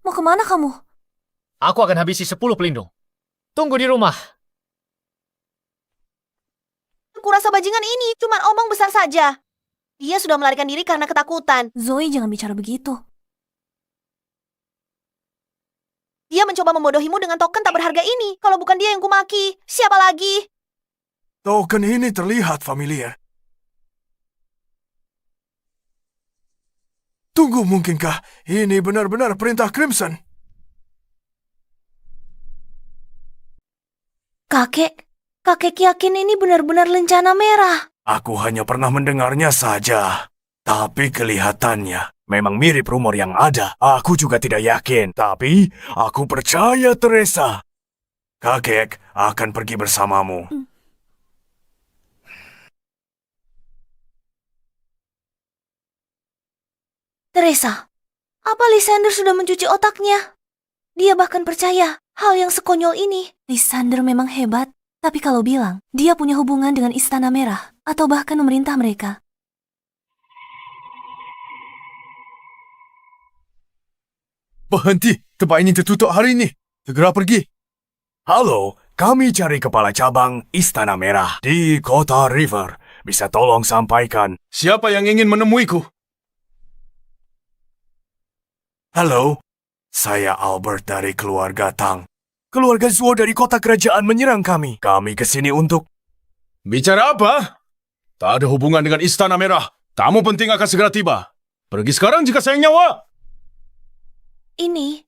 mau kemana kamu? Aku akan habisi 10 pelindung. Tunggu di rumah. Aku rasa bajingan ini cuma omong besar saja. Dia sudah melarikan diri karena ketakutan. Zoe, jangan bicara begitu. Dia mencoba membodohimu dengan token tak berharga ini. Kalau bukan dia yang kumaki, siapa lagi? Token ini terlihat familiar. Tunggu, mungkinkah ini benar-benar perintah Crimson? Kakek yakin ini benar-benar lencana merah. Aku hanya pernah mendengarnya saja. Tapi kelihatannya memang mirip rumor yang ada. Aku juga tidak yakin. Tapi aku percaya Teresa. Kakek akan pergi bersamamu. Teresa, apa Lysander sudah mencuci otaknya? Dia bahkan percaya hal yang sekonyol ini. Lysander memang hebat. Tapi kalau bilang dia punya hubungan dengan Istana Merah atau bahkan memerintah mereka. Berhenti, tempat ini tertutup hari ini. Segera pergi. Halo, kami cari kepala cabang Istana Merah di Kota River. Bisa tolong sampaikan. Siapa yang ingin menemuiku? Halo, saya Albert dari keluarga Tang. Keluarga Zuo dari kota kerajaan menyerang kami. Kami kesini untuk... Bicara apa? Tak ada hubungan dengan Istana Merah. Tamu penting akan segera tiba. Pergi sekarang jika sayang nyawa. Ini...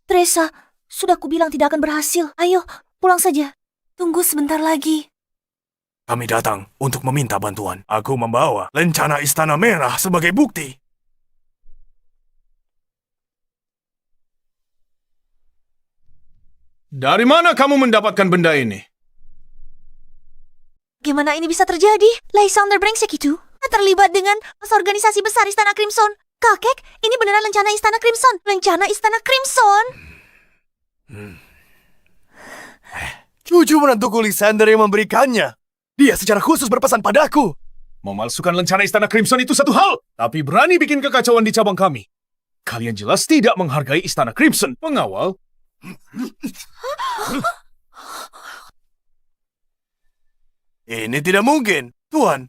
Teresa, sudah kubilang tidak akan berhasil. Ayo, pulang saja. Tunggu sebentar lagi. Kami datang untuk meminta bantuan. Aku membawa lencana Istana Merah sebagai bukti. Dari mana kamu mendapatkan benda ini? Gimana ini bisa terjadi? Lysander brengsek itu terlibat dengan organisasi besar Istana Crimson. Kakek, ini beneran lencana Istana Crimson. Lencana Istana Crimson. Cucu menantuku Lysander yang memberikannya. Dia secara khusus berpesan padaku. Memalsukan lencana Istana Crimson itu satu hal, tapi berani bikin kekacauan di cabang kami. Kalian jelas tidak menghargai Istana Crimson. Pengawal. Ini tidak mungkin, Tuan.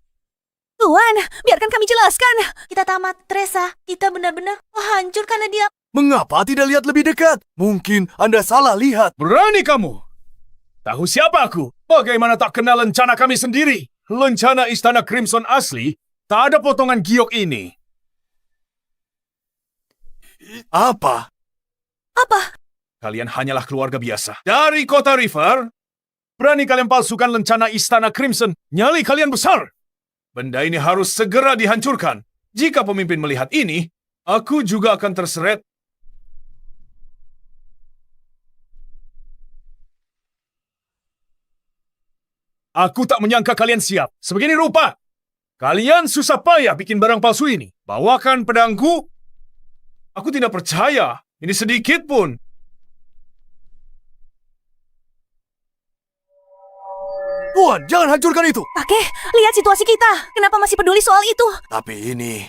Tuan, biarkan kami jelaskan. Kita tamat, Teresa. Kita benar-benar hancur karena dia. Mengapa tidak lihat lebih dekat? Mungkin Anda salah lihat. Berani kamu? Tahu siapa aku? Bagaimana tak kenal lencana kami sendiri? Lencana Istana Crimson asli, tak ada potongan giok ini. Apa? Apa? Kalian hanyalah keluarga biasa. Dari kota River, berani kalian palsukan lencana Istana Crimson. Nyali kalian besar. Benda ini harus segera dihancurkan. Jika pemimpin melihat ini, aku juga akan terseret. Aku tak menyangka kalian siap. Sebegini rupa. Kalian susah payah bikin barang palsu ini. Bawakan pedangku. Aku tidak percaya. Ini sedikit pun. Tuan, jangan hancurkan itu. Kakek, lihat situasi kita. Kenapa masih peduli soal itu?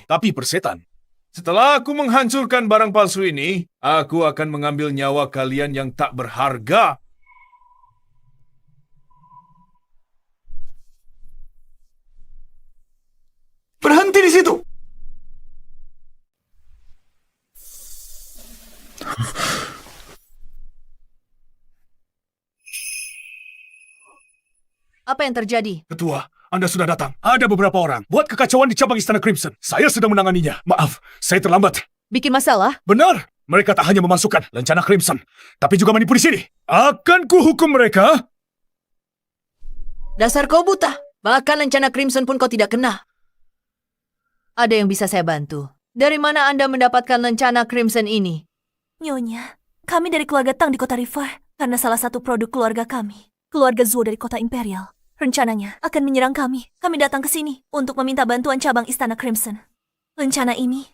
Tapi persetan. Setelah aku menghancurkan barang palsu ini, aku akan mengambil nyawa kalian yang tak berharga. Berhenti di situ. Apa yang terjadi? Ketua, Anda sudah datang. Ada beberapa orang buat kekacauan di cabang Istana Crimson. Saya sedang menanganinya. Maaf, saya terlambat. Bikin masalah? Benar, mereka tak hanya memasukkan lencana Crimson, tapi juga menipu di sini. Akan kuhukum mereka. Dasar kau buta. Bahkan lencana Crimson pun kau tidak kena. Ada yang bisa saya bantu. Dari mana Anda mendapatkan lencana Crimson ini? Nyonya, kami dari keluarga Tang di kota River. Karena salah satu produk keluarga kami, keluarga Zuo dari kota Imperial, rencananya akan menyerang kami. Kami datang ke sini untuk meminta bantuan cabang Istana Crimson. Rencana ini,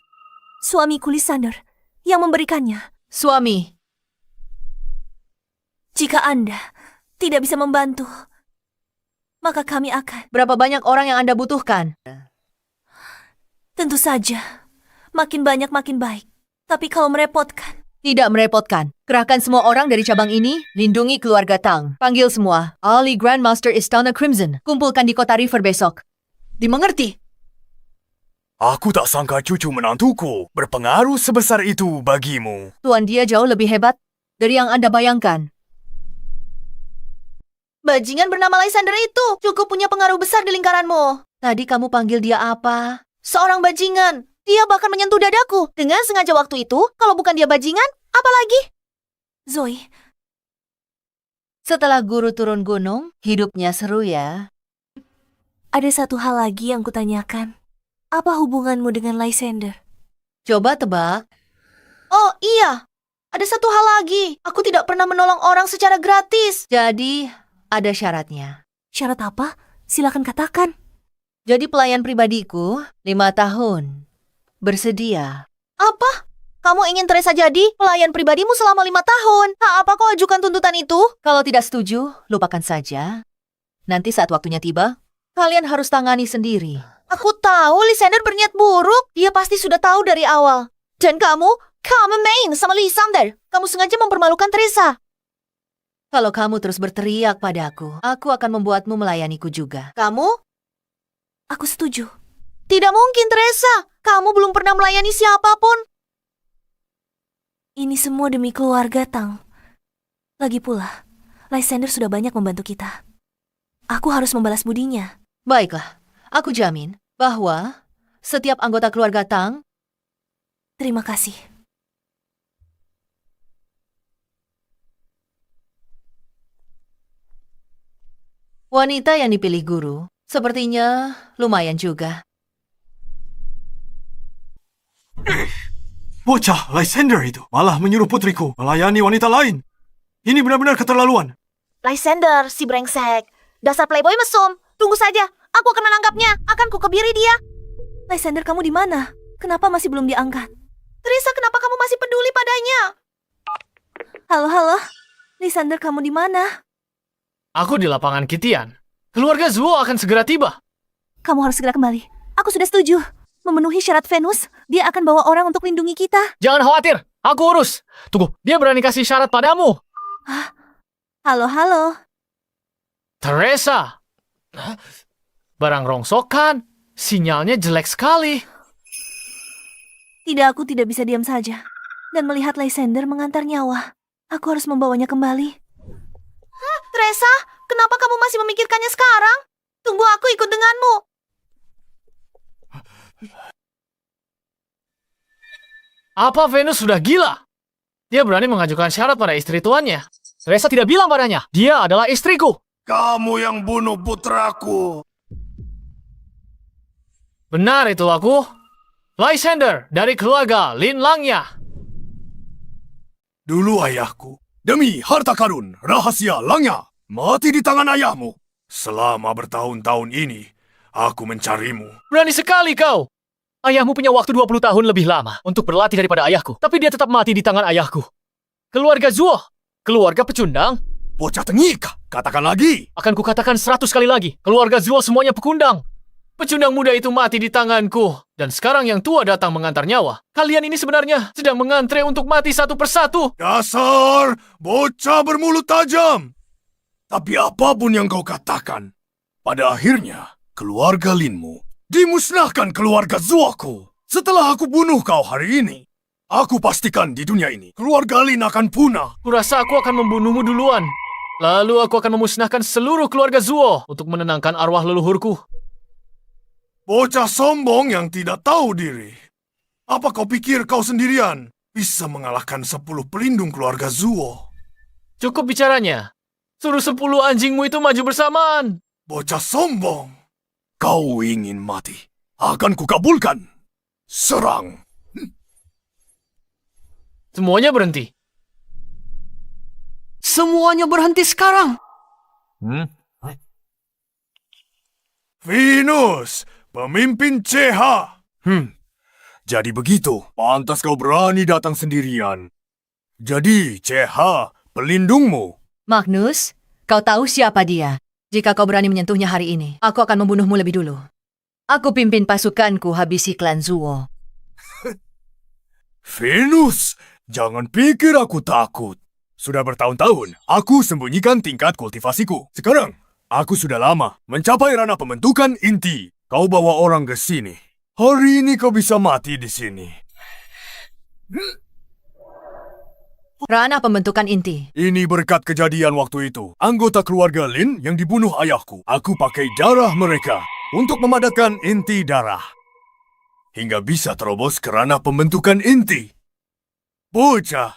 suamiku Lysander yang memberikannya. Suami. Jika Anda tidak bisa membantu, maka kami akan... Berapa banyak orang yang Anda butuhkan? Tentu saja, makin banyak makin baik. Tapi kalau merepotkan... Tidak merepotkan. Kerahkan semua orang dari cabang ini, lindungi keluarga Tang. Panggil semua. Ali Grandmaster Istana Crimson. Kumpulkan di kota River besok. Dimengerti? Aku tak sangka cucu menantuku berpengaruh sebesar itu bagimu. Tuan dia jauh lebih hebat dari yang Anda bayangkan. Bajingan bernama Lysander itu cukup punya pengaruh besar di lingkaranmu. Tadi kamu panggil dia apa? Seorang bajingan. Dia bahkan menyentuh dadaku dengan sengaja waktu itu. Kalau bukan dia bajingan, apa lagi? Zoe. Setelah guru turun gunung, hidupnya seru ya. Ada satu hal lagi yang kutanyakan. Apa hubunganmu dengan Lysander? Coba tebak. Oh iya, ada satu hal lagi. Aku tidak pernah menolong orang secara gratis. Jadi, ada syaratnya. Syarat apa? Silakan katakan. Jadi pelayan pribadiku, 5 tahun. Bersedia. Apa? Kamu ingin Teresa jadi pelayan pribadimu selama 5 tahun? Apa kau ajukan tuntutan itu? Kalau tidak setuju, lupakan saja. Nanti saat waktunya tiba, kalian harus tangani sendiri. Aku tahu Lysander berniat buruk. Dia pasti sudah tahu dari awal. Dan kamu main sama Lysander. Kamu sengaja mempermalukan Teresa. Kalau kamu terus berteriak padaku, aku akan membuatmu melayaniku juga. Kamu? Aku setuju. Tidak mungkin, Teresa. Kamu belum pernah melayani siapapun. Ini semua demi keluarga Tang. Lagi pula, Lysander sudah banyak membantu kita. Aku harus membalas budinya. Baiklah, aku jamin bahwa setiap anggota keluarga Tang... Terima kasih. Wanita yang dipilih guru sepertinya lumayan juga. Bocah Lysander itu malah menyuruh putriku melayani wanita lain. Ini benar-benar keterlaluan. Lysander, si brengsek. Dasar playboy mesum. Tunggu saja, aku akan menangkapnya. Akan kukebiri dia. Lysander, kamu di mana? Kenapa masih belum diangkat? Teresa, kenapa kamu masih peduli padanya? Halo. Lysander, kamu di mana? Aku di lapangan Kitian. Keluarga Zuo akan segera tiba. Kamu harus segera kembali. Aku sudah setuju. Memenuhi syarat Venus, dia akan bawa orang untuk lindungi kita. Jangan khawatir, aku urus. Tunggu, dia berani kasih syarat padamu. Halo. Teresa. Barang rongsokan. Sinyalnya jelek sekali. Tidak, aku tidak bisa diam saja. Dan melihat Lysander mengantar nyawa. Aku harus membawanya kembali. Teresa, kenapa kamu masih memikirkannya sekarang? Tunggu, aku ikut denganmu. Apa Venus sudah gila? Dia berani mengajukan syarat pada istri tuannya. Teresa tidak bilang padanya, dia adalah istriku. Kamu yang bunuh putraku. Benar itu aku. Lysander dari keluarga Lin Langya. Dulu ayahku, demi harta karun, rahasia Langya, mati di tangan ayahmu. Selama bertahun-tahun ini, aku mencarimu. Berani sekali kau. Ayahmu punya waktu 20 tahun lebih lama untuk berlatih daripada ayahku. Tapi dia tetap mati di tangan ayahku. Keluarga Zuo. Keluarga pecundang. Bocah tengik, katakan lagi. Akan kukatakan 100 kali lagi. Keluarga Zuo semuanya pekundang. Pecundang muda itu mati di tanganku. Dan sekarang yang tua datang mengantar nyawa. Kalian ini sebenarnya sedang mengantre untuk mati satu persatu. Dasar bocah bermulut tajam. Tapi apapun yang kau katakan, pada akhirnya keluarga Linmu dimusnahkan keluarga Zuoku. Setelah aku bunuh kau hari ini, aku pastikan di dunia ini keluarga Lin akan punah. Kurasa aku akan membunuhmu duluan. Lalu aku akan memusnahkan seluruh keluarga Zuo untuk menenangkan arwah leluhurku. Bocah sombong yang tidak tahu diri. Apa kau pikir kau sendirian bisa mengalahkan 10 pelindung keluarga Zuo? Cukup bicaranya. Suruh 10 anjingmu itu maju bersamaan. Bocah sombong. Kau ingin mati. Akan kukabulkan. Serang. Semuanya berhenti. Semuanya berhenti sekarang. Venus, pemimpin CH. Jadi begitu. Pantas kau berani datang sendirian. Jadi, CH, pelindungmu. Magnus, kau tahu siapa dia? Jika kau berani menyentuhnya hari ini, aku akan membunuhmu lebih dulu. Aku pimpin pasukanku habisi klan Zuo. Venus, jangan pikir aku takut. Sudah bertahun-tahun, aku sembunyikan tingkat kultivasiku. Sekarang, aku sudah lama mencapai ranah pembentukan inti. Kau bawa orang ke sini. Hari ini kau bisa mati di sini. Ranah pembentukan inti. Ini berkat kejadian waktu itu. Anggota keluarga Lin yang dibunuh ayahku. Aku pakai darah mereka untuk memadatkan inti darah. Hingga bisa terobos ke ranah pembentukan inti. Bocah.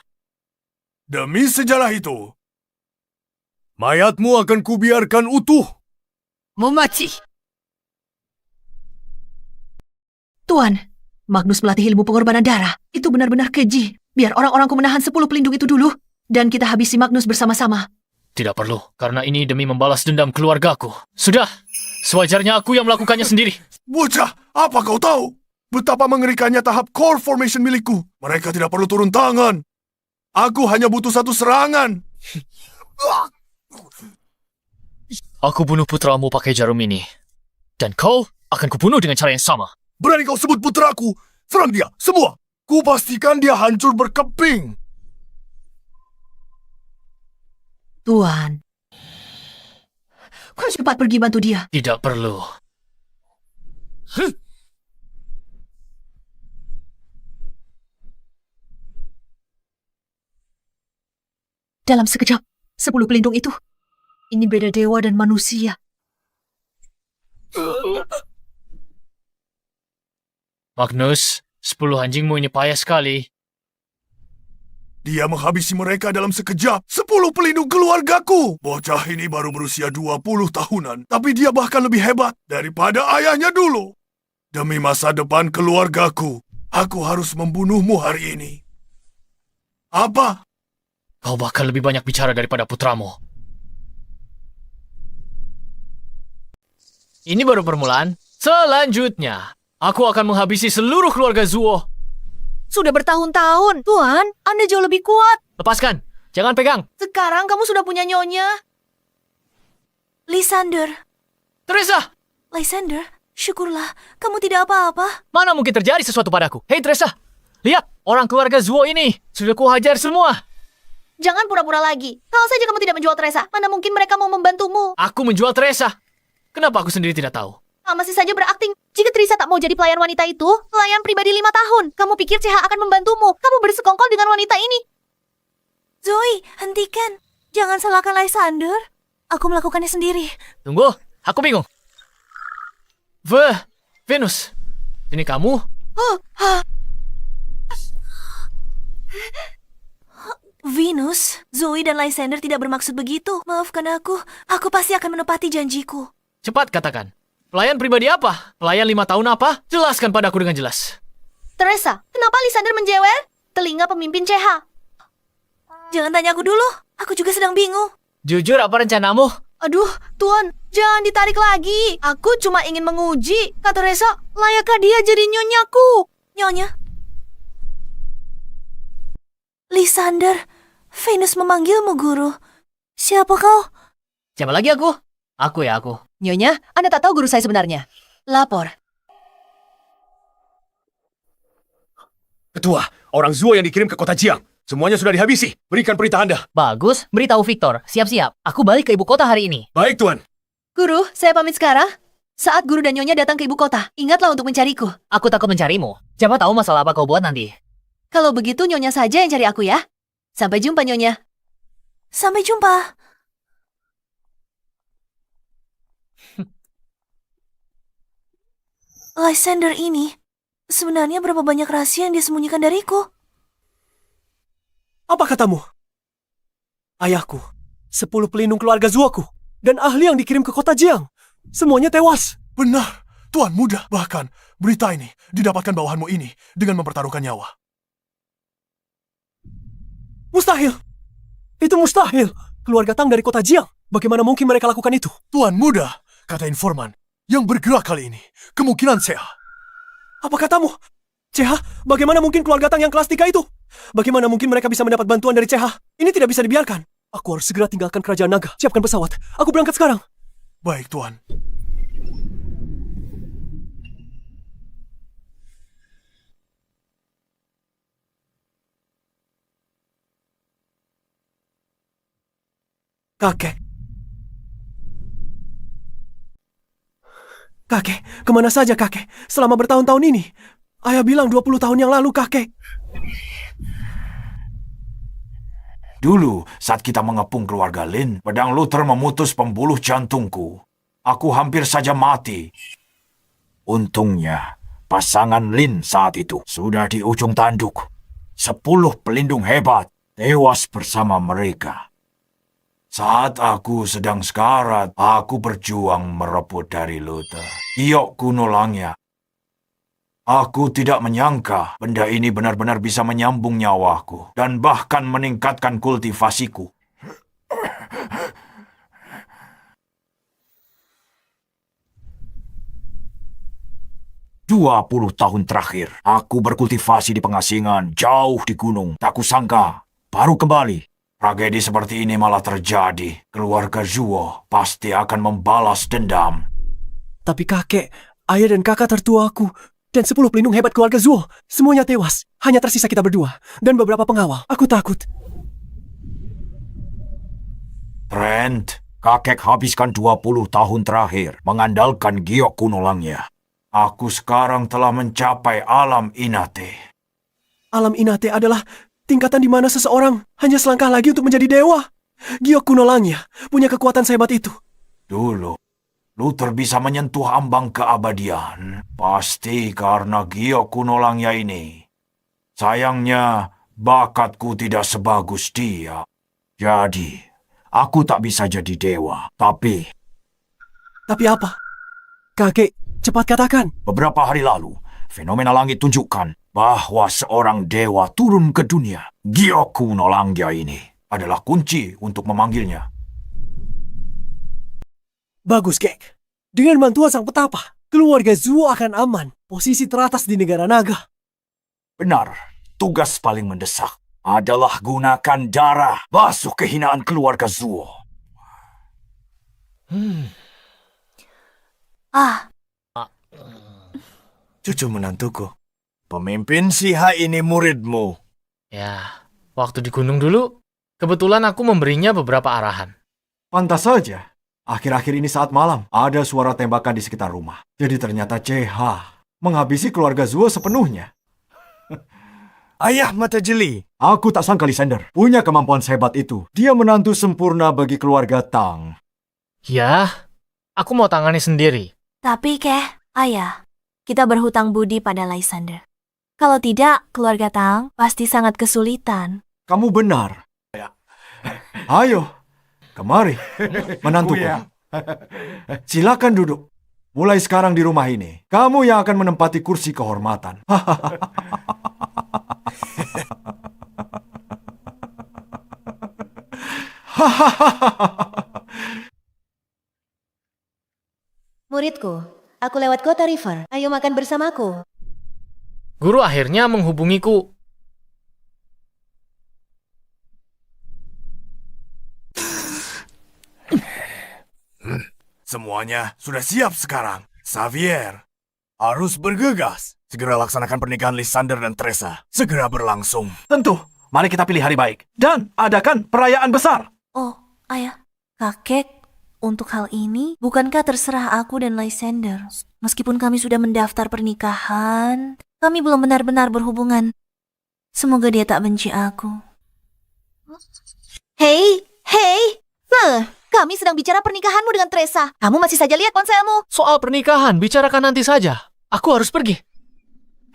Demi sejarah itu, mayatmu akan kubiarkan utuh. Memaci. Tuan, Magnus melatih ilmu pengorbanan darah. Itu benar-benar keji. Biar orang-orangku menahan 10 pelindung itu dulu. Dan kita habisi Magnus bersama-sama. Tidak perlu, karena ini demi membalas dendam keluargaku. Sudah, sewajarnya aku yang melakukannya sendiri. Bocah, apa kau tahu? Betapa mengerikannya tahap core formation milikku. Mereka tidak perlu turun tangan. Aku hanya butuh satu serangan. Aku bunuh putramu pakai jarum ini. Dan kau akan kubunuh dengan cara yang sama. Berani kau sebut putraku? Serang dia, semua. Kupastikan dia hancur berkeping. Tuan, kau cepat pergi bantu dia. Tidak perlu. Dalam sekejap, 10 pelindung itu. Ini beda dewa dan manusia. Magnus, 10 anjingmu ini payah sekali. Dia menghabisi mereka dalam sekejap. 10 pelindung keluargaku. Bocah ini baru berusia 20 tahunan. Tapi dia bahkan lebih hebat daripada ayahnya dulu. Demi masa depan keluargaku, aku harus membunuhmu hari ini. Apa? Kau bahkan lebih banyak bicara daripada putramu. Ini baru permulaan. Selanjutnya, aku akan menghabisi seluruh keluarga Zuo. Sudah bertahun-tahun. Tuan, Anda jauh lebih kuat. Lepaskan, jangan pegang. Sekarang kamu sudah punya nyonya. Lysander, Teresa, Lysander, syukurlah kamu tidak apa-apa. mana mungkin terjadi sesuatu padaku? Hei Teresa, lihat, orang keluarga Zuo ini sudah kuhajar semua. Jangan pura-pura lagi. Kalau saja kamu tidak menjual Teresa, mana mungkin mereka mau membantumu? Aku menjual Teresa. Kenapa aku sendiri tidak tahu? Masih saja berakting. Jika Teresa tak mau jadi pelayan wanita itu, pelayan pribadi 5 tahun. Kamu pikir CH akan membantumu? Kamu bersekongkol dengan wanita ini. Zoe, hentikan. Jangan salahkan Lysander. Aku melakukannya sendiri. Tunggu, aku bingung. Venus, ini kamu? Venus, Zoe dan Lysander tidak bermaksud begitu. Maafkan aku. Aku pasti akan menepati janjiku. Cepat katakan. Pelayan pribadi apa? Pelayan 5 tahun apa? Jelaskan padaku dengan jelas. Teresa, kenapa Lysander menjewer? Telinga pemimpin CH. Jangan tanya aku dulu. Aku juga sedang bingung. Jujur apa rencanamu? Aduh, Tuan, Jangan ditarik lagi. Aku cuma ingin menguji. Kak Teresa, layakkah dia jadi nyonyaku? Nyonya. Lysander, Venus memanggilmu, Guru. Siapa kau? Siapa lagi aku? Aku. Nyonya, Anda tak tahu guru saya sebenarnya. Lapor. Ketua, orang Zuo yang dikirim ke kota Jiang. Semuanya sudah dihabisi. Berikan perintah Anda. Bagus, beritahu Victor. Siap-siap. Aku balik ke ibu kota hari ini. Baik, Tuan. Guru, saya pamit sekarang. Saat guru dan Nyonya datang ke ibu kota, ingatlah untuk mencariku. Aku takut mencarimu. Siapa tahu masalah apa kau buat nanti. Kalau begitu Nyonya saja yang cari aku ya. Sampai jumpa Nyonya. Sampai jumpa. Lysander ini, sebenarnya berapa banyak rahasia yang dia sembunyikan dariku? Apa katamu? Ayahku, 10 pelindung keluarga Zuoku, dan ahli yang dikirim ke kota Jiang. Semuanya tewas. Benar, Tuan Muda. Bahkan, berita ini didapatkan bawahanmu ini dengan mempertaruhkan nyawa. Mustahil. Itu mustahil. Keluarga Tang dari kota Jiang. Bagaimana mungkin mereka lakukan itu? Tuan Muda, kata informan, yang bergerak kali ini kemungkinan Seha. Apa katamu? CH, bagaimana mungkin keluarga Tang yang kelas 3 itu? Bagaimana mungkin mereka bisa mendapat bantuan dari CH? Ini tidak bisa dibiarkan. Aku harus segera tinggalkan kerajaan naga. Siapkan pesawat. Aku berangkat sekarang. Baik, Tuan. Kakek. Kakek, kemana saja kakek? Selama bertahun-tahun ini. Ayah bilang 20 tahun yang lalu kakek. Dulu, saat kita mengepung keluarga Lin, pedang Luther memutus pembuluh jantungku. Aku hampir saja mati. Untungnya, pasangan Lin saat itu sudah di ujung tanduk. 10 pelindung hebat tewas bersama mereka. Saat aku sedang sekarat, aku berjuang merebut dari Luther. Giok kuno Langya. Aku tidak menyangka benda ini benar-benar bisa menyambung nyawaku dan bahkan meningkatkan kultivasiku. 20 tahun terakhir, aku berkultivasi di pengasingan, jauh di gunung. Tak kusangka, baru kembali. Tragedi seperti ini malah terjadi. Keluarga Zuo pasti akan membalas dendam. Tapi kakek, ayah dan kakak tertuaku, dan 10 pelindung hebat keluarga Zuo, semuanya tewas. Hanya tersisa kita berdua, dan beberapa pengawal. Aku takut. Trent, kakek habiskan 20 tahun terakhir mengandalkan giok kuno Langya. Aku sekarang telah mencapai alam Inate. Alam Inate adalah tingkatan di mana seseorang hanya selangkah lagi untuk menjadi dewa. Giok kuno Langya punya kekuatan sehebat itu. Dulu, Luther bisa menyentuh ambang keabadian. Pasti karena giok kuno Langya ini. Sayangnya, bakatku tidak sebagus dia. Jadi, aku tak bisa jadi dewa. Tapi apa? Kakek, cepat katakan. beberapa hari lalu, fenomena langit tunjukkan bahwa seorang dewa turun ke dunia. Giok kuno Langya ini adalah kunci untuk memanggilnya. Bagus, Kek. Dengan bantuan sang petapa, keluarga Zuo akan aman. Posisi teratas di negara naga. Benar, tugas paling mendesak adalah gunakan darah basuh kehinaan keluarga Zuo. Cucu menantuku. Pemimpin Siha ini muridmu. Ya, waktu di gunung dulu, kebetulan aku memberinya beberapa arahan. Pantas saja. Akhir-akhir ini saat malam, ada suara tembakan di sekitar rumah. Jadi ternyata CH menghabisi keluarga Zuo sepenuhnya. Ayah mata jeli. Aku tak sangka Lysander punya kemampuan sehebat itu. Dia menantu sempurna bagi keluarga Tang. Ya, aku mau tangani sendiri. Tapi, Keh, ayah, kita berhutang budi pada Lysander. Kalau tidak, keluarga Tang pasti sangat kesulitan. Kamu benar. Ayo, kemari, menantuku. Silakan duduk. Mulai sekarang di rumah ini, kamu yang akan menempati kursi kehormatan. Aku lewat kota River. Ayo makan bersamaku. Guru akhirnya menghubungiku. Semuanya sudah siap sekarang. Xavier, harus bergegas. Segera laksanakan pernikahan Lysander dan Teresa. Segera berlangsung. Tentu, mari kita pilih hari baik. Dan adakan perayaan besar. Oh, ayah, kakek, untuk hal ini, bukankah terserah aku dan Lysander? Meskipun kami sudah mendaftar pernikahan, kami belum benar-benar berhubungan. Semoga dia tak benci aku. Hei, kami sedang bicara pernikahanmu dengan Teresa. Kamu masih saja lihat ponselmu. Soal pernikahan, bicarakan nanti saja. Aku harus pergi.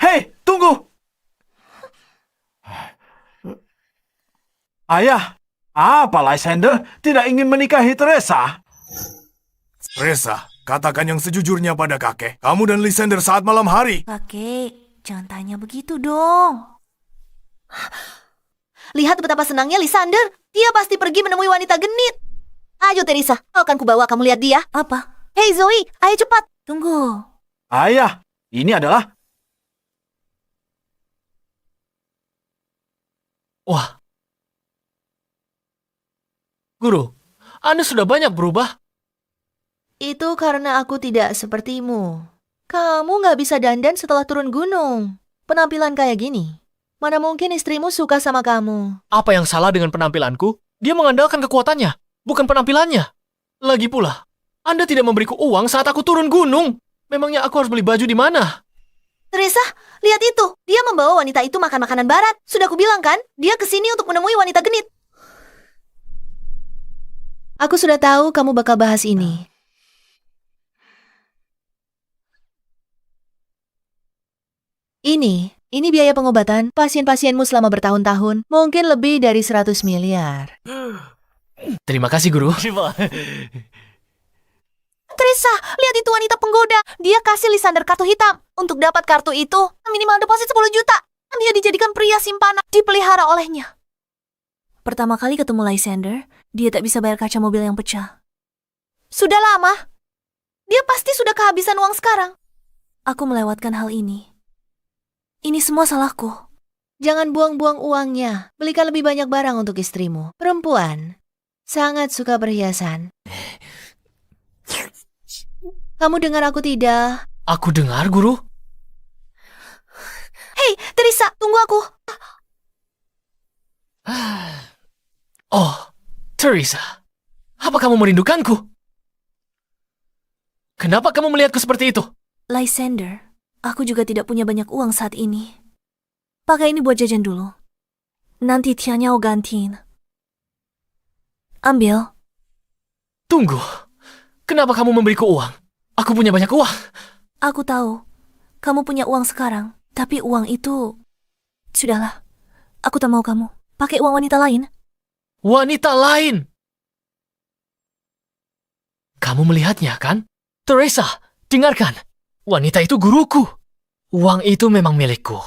Hei, tunggu! Ayah, apa Lysander tidak ingin menikahi Teresa? Teresa, katakan yang sejujurnya pada kakek. Kamu dan Lysander saat malam hari. Kakek, jangan tanya begitu dong. Lihat betapa senangnya Lysander. Dia pasti pergi menemui wanita genit. Ayo Teresa, akan kubawa kamu lihat dia. Apa? Hei Zoe, ayo cepat. Tunggu. Ayah, ini adalah... Wah. Guru, Anda sudah banyak berubah. Itu karena aku tidak sepertimu. Kamu nggak bisa dandan setelah turun gunung. Penampilan kayak gini. Mana mungkin istrimu suka sama kamu? Apa yang salah dengan penampilanku? Dia mengandalkan kekuatannya, bukan penampilannya. Lagi pula, Anda tidak memberiku uang saat aku turun gunung. Memangnya aku harus beli baju di mana? Teresa, lihat itu. Dia membawa wanita itu makan makanan barat. Sudah kubilang kan, dia kesini untuk menemui wanita genit. Aku sudah tahu kamu bakal bahas ini. Ini biaya pengobatan pasien-pasienmu selama bertahun-tahun. Mungkin lebih dari 100 miliar. Terima kasih, Guru. Teresa, lihat itu wanita penggoda. Dia kasih Lysander kartu hitam. Untuk dapat kartu itu, minimal deposit 10 juta. Dia dijadikan pria simpanan, dipelihara olehnya. Pertama kali ketemu Lysander, dia tak bisa bayar kaca mobil yang pecah. Sudah lama. Dia pasti sudah kehabisan uang sekarang. Aku melewatkan hal ini. Ini semua salahku. Jangan buang-buang uangnya. Belikan lebih banyak barang untuk istrimu. Perempuan sangat suka perhiasan. Kamu dengar aku tidak? Aku dengar, Guru. Hei, Teresa, tunggu aku. Oh, Teresa. Apa kamu merindukanku? Kenapa kamu melihatku seperti itu? Lysander, aku juga tidak punya banyak uang saat ini. Pakai ini buat jajan dulu. Nanti tianya aku gantiin. Ambil. Tunggu. Kenapa kamu memberiku uang? Aku punya banyak uang. Aku tahu. Kamu punya uang sekarang. Tapi uang itu... Sudahlah. Aku tak mau kamu. Pakai uang wanita lain. Wanita lain? Kamu melihatnya, kan? Teresa, dengarkan. Wanita itu guruku. Uang itu memang milikku.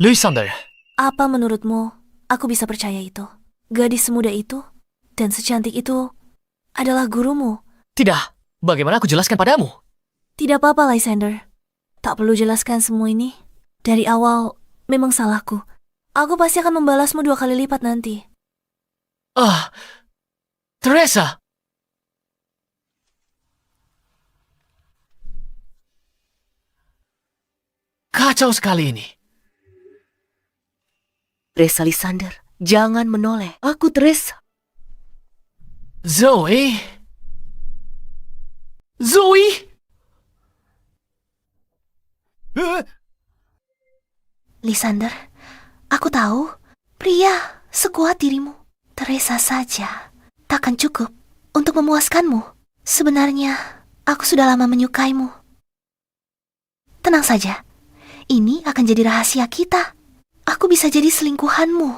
Lysander. Apa menurutmu aku bisa percaya itu? Gadis semuda itu dan secantik itu adalah gurumu. Tidak. Bagaimana aku jelaskan padamu? Tidak apa-apa, Lysander. Tak perlu jelaskan semua ini. Dari awal, memang salahku. Aku pasti akan membalasmu 2 kali lipat nanti. Teresa. Kacau sekali ini. Teresa Lysander, jangan menoleh. Aku Teresa. Zoe. Zoe. Lysander, aku tahu pria sekuat dirimu, Teresa saja, takkan cukup untuk memuaskanmu. Sebenarnya, aku sudah lama menyukaimu. Tenang saja, ini akan jadi rahasia kita. Aku bisa jadi selingkuhanmu.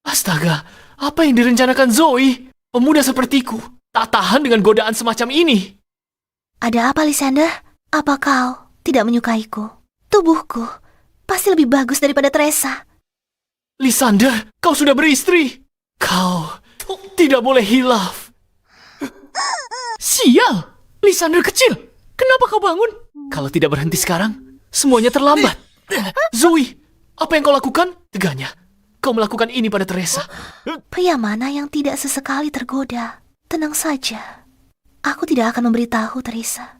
Astaga, apa yang direncanakan Zoe? Pemuda sepertiku tak tahan dengan godaan semacam ini. Ada apa, Lysander? Apa kau tidak menyukaiku? Tubuhku pasti lebih bagus daripada Teresa. Lysander, kau sudah beristri. Kau tidak boleh hilaf. Sial, Lysander kecil. Kenapa kau bangun? Kalau tidak berhenti sekarang, semuanya terlambat. Zoe, apa yang kau lakukan? Teganya, kau melakukan ini pada Teresa. Pria mana yang tidak sesekali tergoda? Tenang saja. Aku tidak akan memberitahu Teresa.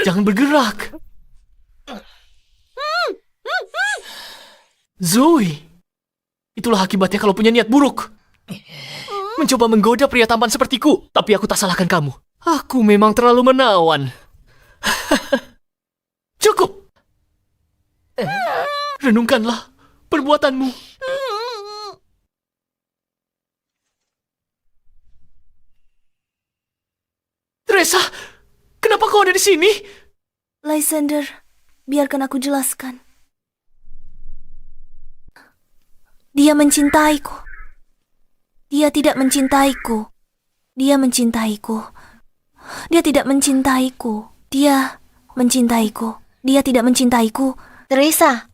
Jangan bergerak. Zoe, itulah akibatnya kalau punya niat buruk. Mencoba menggoda pria tampan sepertiku, tapi aku tak salahkan kamu. Aku memang terlalu menawan. Cukup. Renungkanlah perbuatanmu. Teresa, kenapa kau ada di sini? Lysander, biarkan aku jelaskan. Dia mencintaiku. Dia tidak mencintaiku. Dia mencintaiku. Dia tidak mencintaiku. Dia mencintaiku. Dia tidak mencintaiku. Teresa,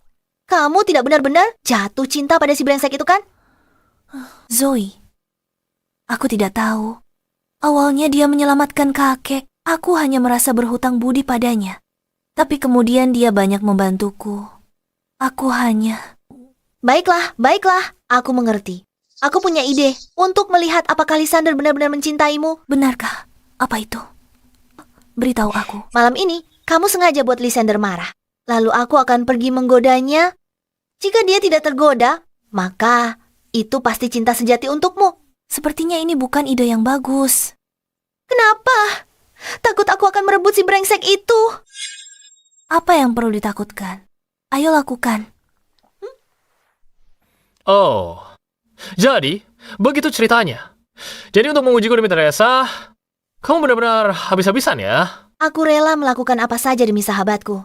kamu tidak benar-benar jatuh cinta pada si brengsek itu kan? Zoe, aku tidak tahu. Awalnya dia menyelamatkan kakek. Aku hanya merasa berhutang budi padanya. Tapi kemudian dia banyak membantuku. Aku hanya... Baiklah, aku mengerti. Aku punya ide untuk melihat apakah Lysander benar-benar mencintaimu. Benarkah? Apa itu? Beritahu aku. Malam ini, kamu sengaja buat Lysander marah. Lalu aku akan pergi menggodanya. Jika dia tidak tergoda, maka itu pasti cinta sejati untukmu. Sepertinya ini bukan ide yang bagus. Kenapa? Takut aku akan merebut si brengsek itu. Apa yang perlu ditakutkan? Ayo lakukan. Oh, jadi begitu ceritanya. Jadi untuk mengujiku demi Teresa, kamu benar-benar habis-habisan ya? Aku rela melakukan apa saja demi sahabatku.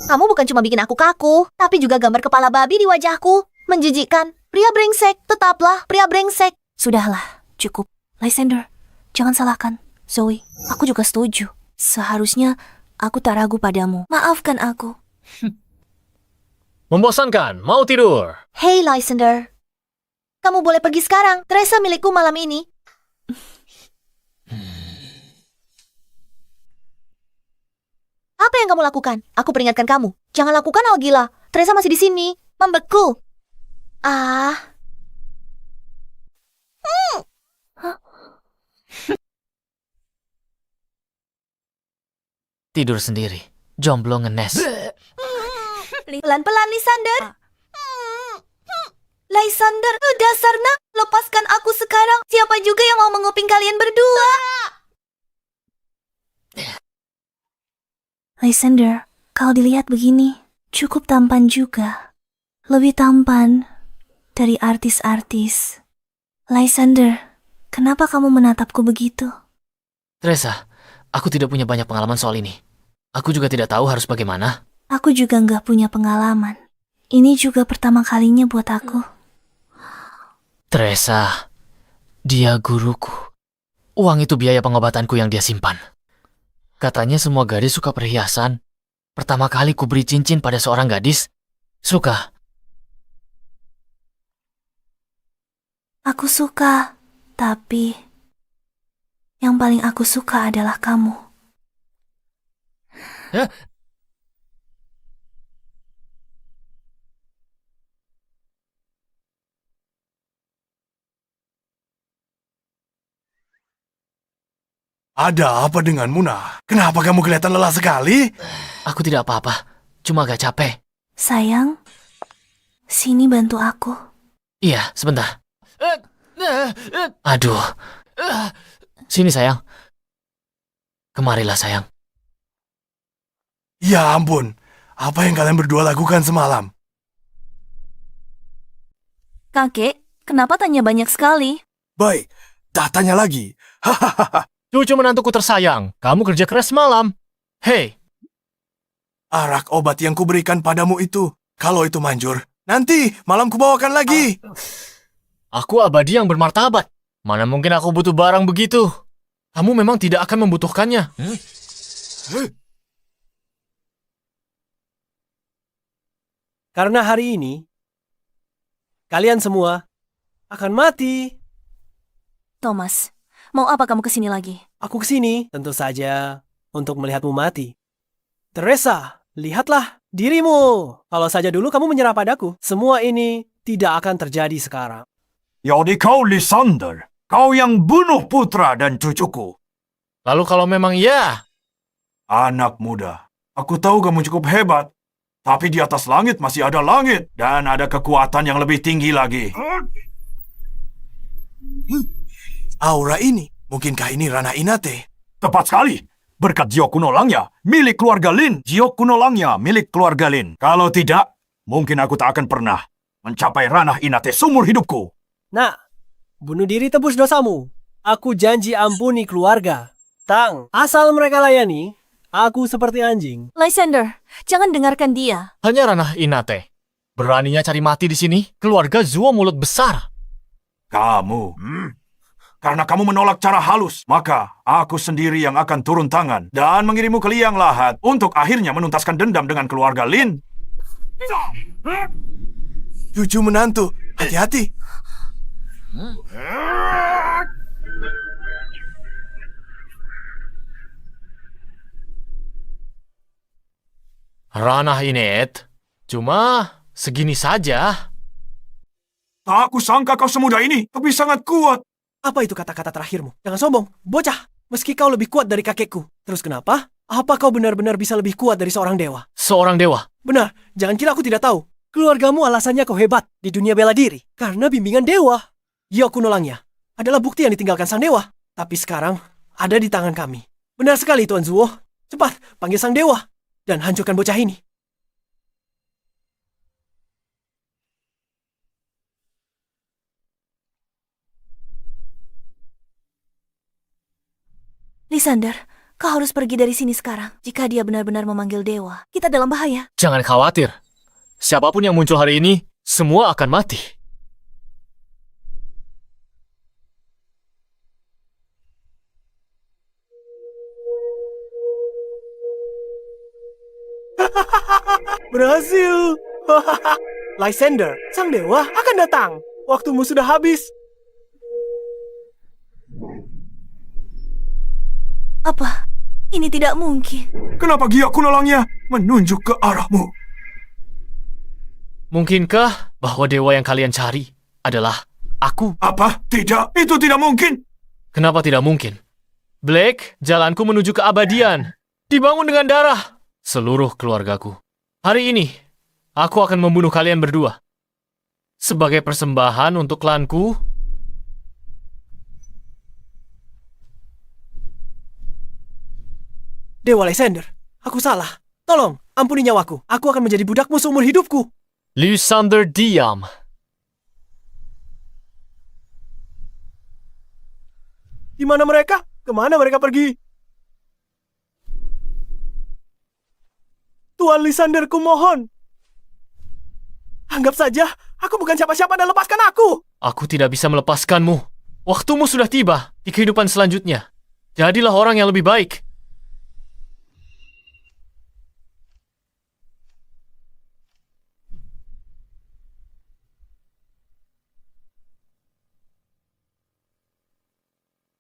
Kamu bukan cuma bikin aku kaku, tapi juga gambar kepala babi di wajahku. Menjijikkan. Pria brengsek, tetaplah pria brengsek. Sudahlah, cukup. Lysander, jangan salahkan Zoe. Aku juga setuju. Seharusnya aku tak ragu padamu. Maafkan aku. Membosankan, mau tidur. Hey Lysander, kamu boleh pergi sekarang. Teresa milikku malam ini. Apa yang kamu lakukan? Aku peringatkan kamu. Jangan lakukan hal gila. Teresa masih di sini, membeku. Tidur sendiri, jomblo ngenes. Pelan-pelan, Lysander. Lysander, dasarnya lepaskan aku sekarang. Siapa juga yang mau menguping kalian berdua? Lysander, kalau dilihat begini, cukup tampan juga. Lebih tampan dari artis-artis. Lysander, kenapa kamu menatapku begitu? Teresa, aku tidak punya banyak pengalaman soal ini. Aku juga tidak tahu harus bagaimana. Aku juga nggak punya pengalaman. Ini juga pertama kalinya buat aku. Teresa, dia guruku. Uang itu biaya pengobatanku yang dia simpan. Katanya semua gadis suka perhiasan. Pertama kali ku beri cincin pada seorang gadis, suka. Aku suka, tapi yang paling aku suka adalah kamu. Ada apa denganmu, Nah? Kenapa kamu kelihatan lelah sekali? Aku tidak apa-apa, cuma agak capek. Sayang, sini bantu aku. Iya, sebentar. Aduh. Sini sayang. Kemarilah sayang. Ya ampun, apa yang kalian berdua lakukan semalam? Kakek, kenapa tanya banyak sekali? Baik, tak tanya lagi. Hahaha. Cucu menantuku tersayang, kamu kerja keras semalam. Hei, Arak obat yang kuberikan padamu itu, kalau itu manjur, nanti malam kubawakan lagi. aku abadi yang bermartabat. Mana mungkin aku butuh barang begitu? Kamu memang tidak akan membutuhkannya. Karena hari ini, kalian semua akan mati. Thomas, mau apa kamu kesini lagi? Aku kesini, tentu saja, untuk melihatmu mati. Teresa, lihatlah dirimu. Kalau saja dulu kamu menyerah padaku, semua ini tidak akan terjadi sekarang. Jadi kau Lysander, kau yang bunuh putra dan cucuku. Lalu kalau memang iya, Anak muda, aku tahu kamu cukup hebat. Tapi di atas langit masih ada langit. Dan ada kekuatan yang lebih tinggi lagi. Aura ini, mungkinkah ini ranah Inate? Tepat sekali. Berkat Jiok Kuno Langya, milik keluarga Lin. Jiok Kuno Langya, milik keluarga Lin. Kalau tidak, mungkin aku tak akan pernah mencapai ranah Inate seumur hidupku. Nah, bunuh diri tebus dosamu. Aku janji ampuni keluarga. Tang, asal mereka layani, aku seperti anjing. Lysander, jangan dengarkan dia. hanya ranah Inate. Beraninya cari mati di sini, keluarga Zuo mulut besar. Kamu, karena kamu menolak cara halus, maka aku sendiri yang akan turun tangan dan mengirimmu ke liang lahat untuk akhirnya menuntaskan dendam dengan keluarga Lin. Cucu menantu, hati-hati. Ranah Inet, cuma segini saja. Tak aku sangka kau semudah ini, tapi sangat kuat. Apa itu kata-kata terakhirmu? Jangan sombong, bocah. Meski kau lebih kuat dari kakekku. Terus kenapa? Apa kau benar-benar bisa lebih kuat dari seorang dewa? Seorang dewa. Benar, jangan kira aku tidak tahu. Keluargamu alasannya kau hebat di dunia bela diri. Karena bimbingan dewa. Jiok Kuno Langya adalah bukti yang ditinggalkan sang dewa. Tapi sekarang ada di tangan kami. Benar sekali Tuan Zuo. Cepat, panggil sang dewa. Dan hancurkan bocah ini. Lysander, kau harus pergi dari sini sekarang. Jika dia benar-benar memanggil dewa, kita dalam bahaya. Jangan khawatir. Siapapun yang muncul hari ini, semua akan mati. Berhasil. Lysander, sang dewa akan datang. Waktumu sudah habis. Apa? Ini tidak mungkin. Kenapa Jiok Kuno Langya menunjuk ke arahmu? Mungkinkah bahwa dewa yang kalian cari adalah aku? Apa? Tidak, itu tidak mungkin. Kenapa tidak mungkin? Blake, jalanku menuju keabadian. Dibangun dengan darah seluruh keluargaku. Hari ini, aku akan membunuh kalian berdua. Sebagai persembahan untuk klanku, Dewa Lysander, aku salah. Tolong, ampuni nyawaku. Aku akan menjadi budakmu seumur hidupku. Lysander diam. Di mana mereka? Kemana mereka pergi? Tuan Lysander, kumohon. Anggap saja, aku bukan siapa-siapa dan lepaskan aku. Aku tidak bisa melepaskanmu. Waktumu sudah tiba di kehidupan selanjutnya. Jadilah orang yang lebih baik.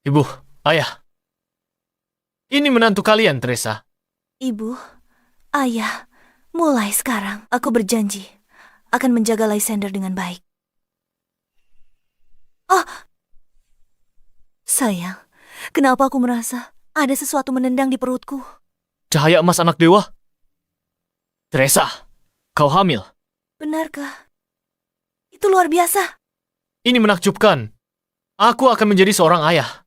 Ibu, ayah. Ini menantu kalian, Teresa. Ibu, ayah, mulai sekarang aku berjanji akan menjaga Lysander dengan baik. Oh, sayang, kenapa aku merasa ada sesuatu menendang di perutku? Cahaya emas anak dewa. Teresa, kau hamil. Benarkah? Itu luar biasa. Ini menakjubkan. Aku akan menjadi seorang ayah.